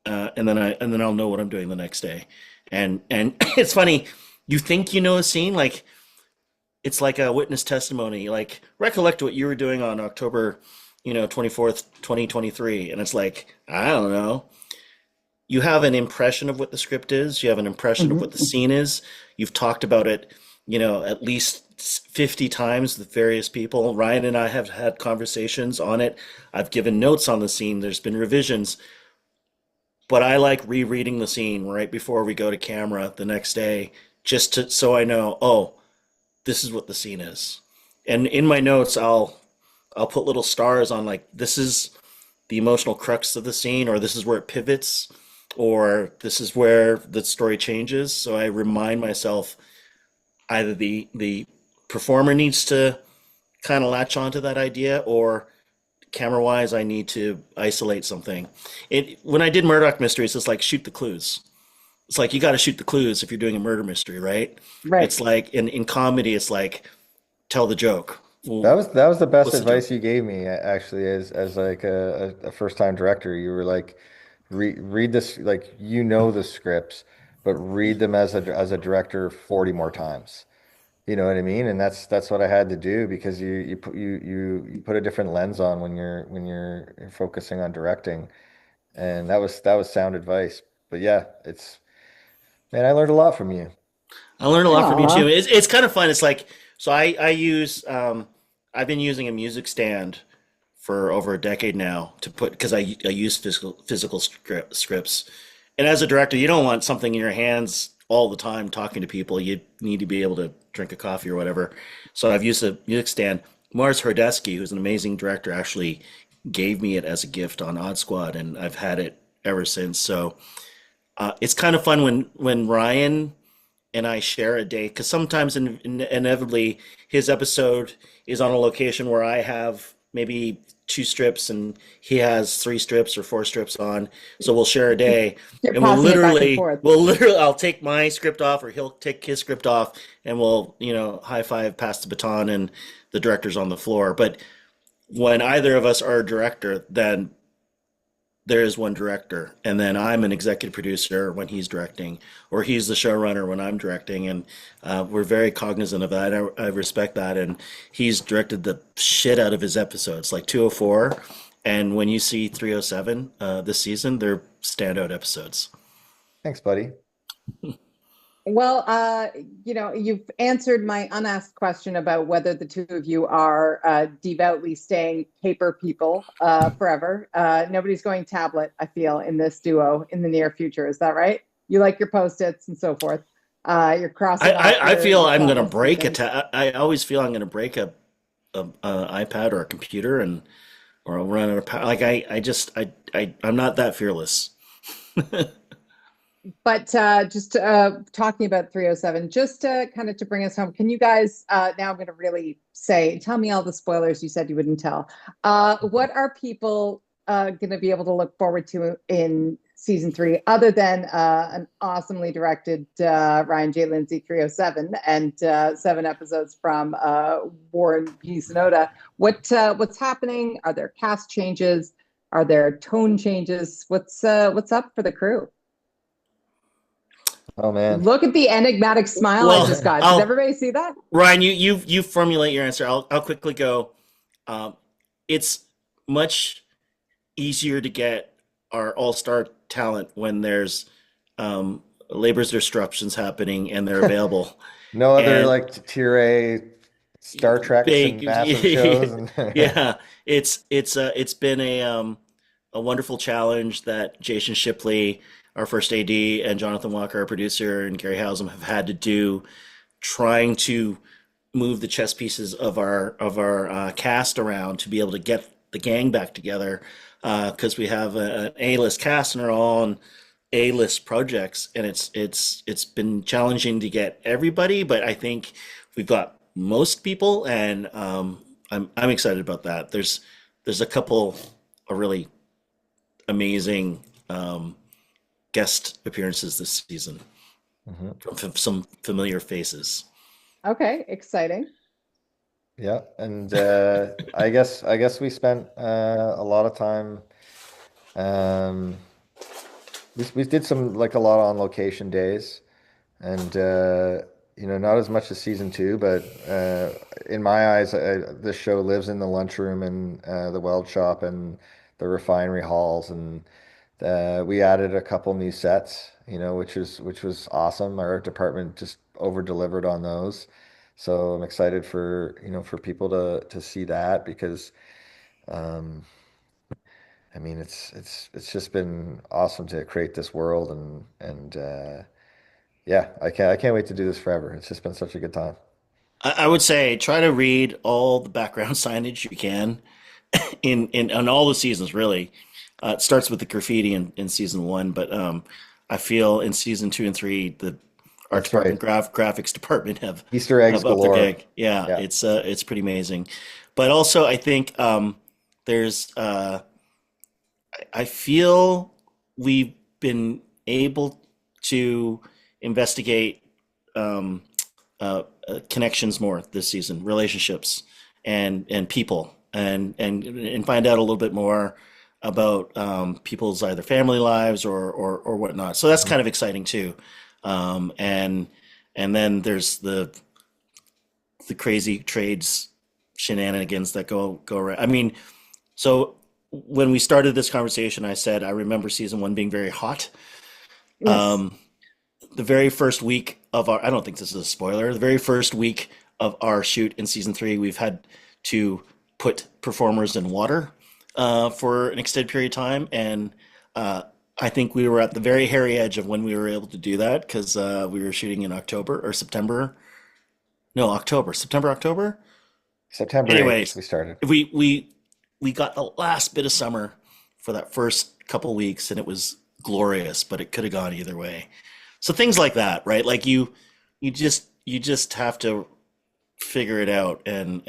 and then I'll know what I'm doing the next day. And it's funny, you think you know a scene like it's like a witness testimony. Like recollect what you were doing on October, 24th, 2023, and it's like I don't know. You have an impression of what the script is. You have an impression of what the Mhm. scene is. You've talked about it, at least 50 times with various people. Ryan and I have had conversations on it. I've given notes on the scene. There's been revisions, but I like rereading the scene right before we go to camera the next day, just so I know, oh, this is what the scene is. And in my notes, I'll put little stars on like this is the emotional crux of the scene, or this is where it pivots, or this is where the story changes. So I remind myself either the performer needs to kind of latch onto that idea, or camera wise, I need to isolate something. It when I did Murdoch mysteries, it's like shoot the clues. It's like you got to shoot the clues if you're doing a murder mystery, right? Right. It's like in comedy, it's like tell the joke. That Well, was the best what's the joke? advice you gave me actually as like a first time director. You were like read this like you know the scripts, but read them as a director 40 more times. You know what I mean? And that's what I had to do because you put a different lens on when you're focusing on directing. And that was sound advice. But yeah, it's man, I learned a lot from you. I learned a lot from you Aw. too. It's kind of fun. It's like so I use I've been using a music stand for over a decade now to put because I use physical scripts. And as a director, you don't want something in your hands all the time talking to people. You need to be able to drink a coffee or whatever. So I've used a music stand. Mars Hordesky, who's an amazing director, actually gave me it as a gift on Odd Squad, and I've had it ever since. So it's kind of fun when Ryan and I share a day because sometimes inevitably his episode is on a location where I have maybe two strips and he has three strips or four strips on. So we'll share a day You're and passing it back and forth. I'll take my script off or he'll take his script off and we'll, high five, pass the baton and the director's on the floor. But when either of us are a director, then there is one director, and then I'm an executive producer when he's directing, or he's the showrunner when I'm directing, and we're very cognizant of that. I respect that, and he's directed the shit out of his episodes, like 204, and when you see 307 this season, they're standout episodes. Thanks, buddy. Well, you've answered my unasked question about whether the two of you are devoutly staying paper people forever. Nobody's going tablet, I feel, in this duo in the near future. Is that right? You like your post-its and so forth. You're crossing off I feel your I'm gonna tablets and break things. I always feel I'm gonna break a iPad or a computer and or I'll run out of power. Like I'm not that fearless. But just talking about 307, just kind of to bring us home, can you guys, now I'm going to really say, tell me all the spoilers you said you wouldn't tell. What are people going to be able to look forward to in season three, other than an awesomely directed Ryan J. Lindsay 307 and 7 episodes from Warren P. Sonoda? What's happening? Are there cast changes? Are there tone changes? What's up for the crew? Oh man. Look at the enigmatic smile I Well, just got. Did I'll everybody see that? Ryan, you formulate your answer. I'll quickly go. Um, it's much easier to get our all-star talent when there's labor's disruptions happening and they're available. No other And like tier A Star Treks big, and massive shows and yeah, it's been a wonderful challenge that Jason Shipley, our first AD, and Jonathan Walker, our producer, and Gary Housem have had to do, trying to move the chess pieces of our cast around to be able to get the gang back together because we have an A-list cast and they're all on A-list projects, and it's been challenging to get everybody, but I think we've got most people, and I'm excited about that. There's a couple of really amazing guest appearances this season Mhm. from some familiar faces. Okay, exciting. Yeah, and I guess we spent a lot of time. Um, we did some like a lot on location days, and not as much as season two, but in my eyes, this show lives in the lunchroom and the weld shop and the refinery halls, and we added a couple new sets, which was awesome. Our department just over delivered on those. So I'm excited for, for people to see that because um, I mean it's just been awesome to create this world and yeah, I can't wait to do this forever. It's just been such a good time. I would say try to read all the background signage you can in on all the seasons really. It starts with the graffiti in season one, but I feel in season two and three, the art That's right. department, graphics department Easter eggs have upped their galore. game. Yeah, Yeah, it's pretty amazing. But also, I think there's I feel we've been able to investigate um, connections more this season, relationships and people, and find out a little bit more about people's either family lives or whatnot. So that's mhm. kind of exciting too. And then there's the crazy trades shenanigans that go around. I mean, so when we started this conversation, I said I remember season one being very hot. Yes. Um, the very first week of our, I don't think this is a spoiler, the very first week of our shoot in season three, we've had to put performers in water for an extended period of time. And uh, I think we were at the very hairy edge of when we were able to do that because we were shooting in October or September. No, October, September, October. September 8th Anyways, we started. we got the last bit of summer for that first couple weeks, and it was glorious, but it could have gone either way. So things like that, right? Like you just have to figure it out and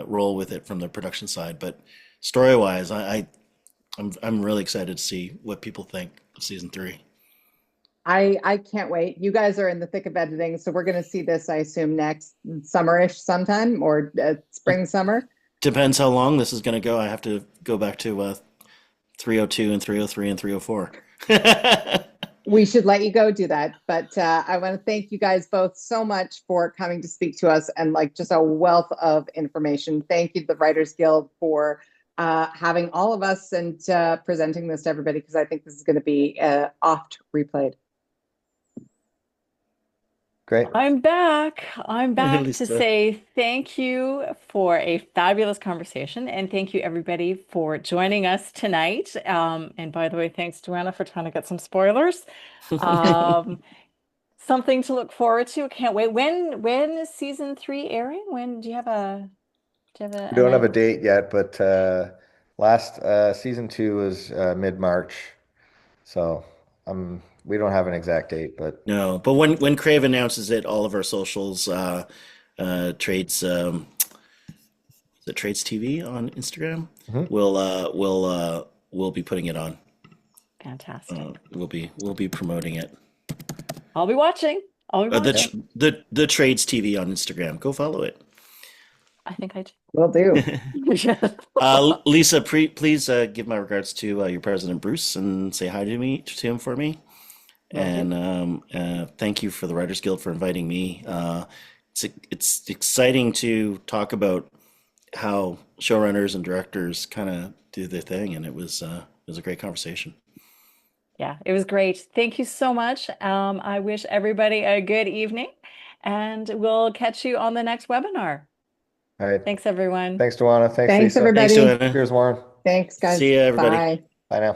roll with it from the production side. But story wise, I'm really excited to see what people think of season three. I can't wait. You guys are in the thick of editing, so we're going to see this, I assume, next summerish sometime or spring summer. Depends how long this is going to go. I have to go back to 302 and 303 and 304. We should let you go do that. But I want to thank you guys both so much for coming to speak to us and like just a wealth of information. Thank you, the Writers Guild, for having all of us and presenting this to everybody because I think this is going to be oft replayed. Great. I'm back. I'm back to Lisa. say thank you for a fabulous conversation and thank you everybody for joining us tonight. And by the way, thanks Duana for trying to get some spoilers. Um, Something to look forward to. Can't wait. When is season three airing? When do you have We an don't have a date yet, but last season two was mid-March, so we don't have an exact date, but No, but when Crave announces it, all of our socials, trades, the Trades TV on Instagram, mhm. we'll be putting it on. fantastic. We'll be promoting it. I'll be watching. I'll be The watching. tr- the Trades TV on Instagram. Go follow it. I think I Will do. do. Lisa, please give my regards to your president Bruce and say hi to him for me. Will do. And thank you for the Writers Guild for inviting me. It's exciting to talk about how showrunners and directors kind of do their thing, and it was a great conversation. Yeah, it was great. Thank you so much. I wish everybody a good evening, and we'll catch you on the next webinar. All right. Thanks, everyone. Thanks, Duana. Thanks, Thanks, Lisa. Thanks, everybody. Joanna. Cheers, Warren. Thanks, See guys. you, everybody. Bye. Bye now.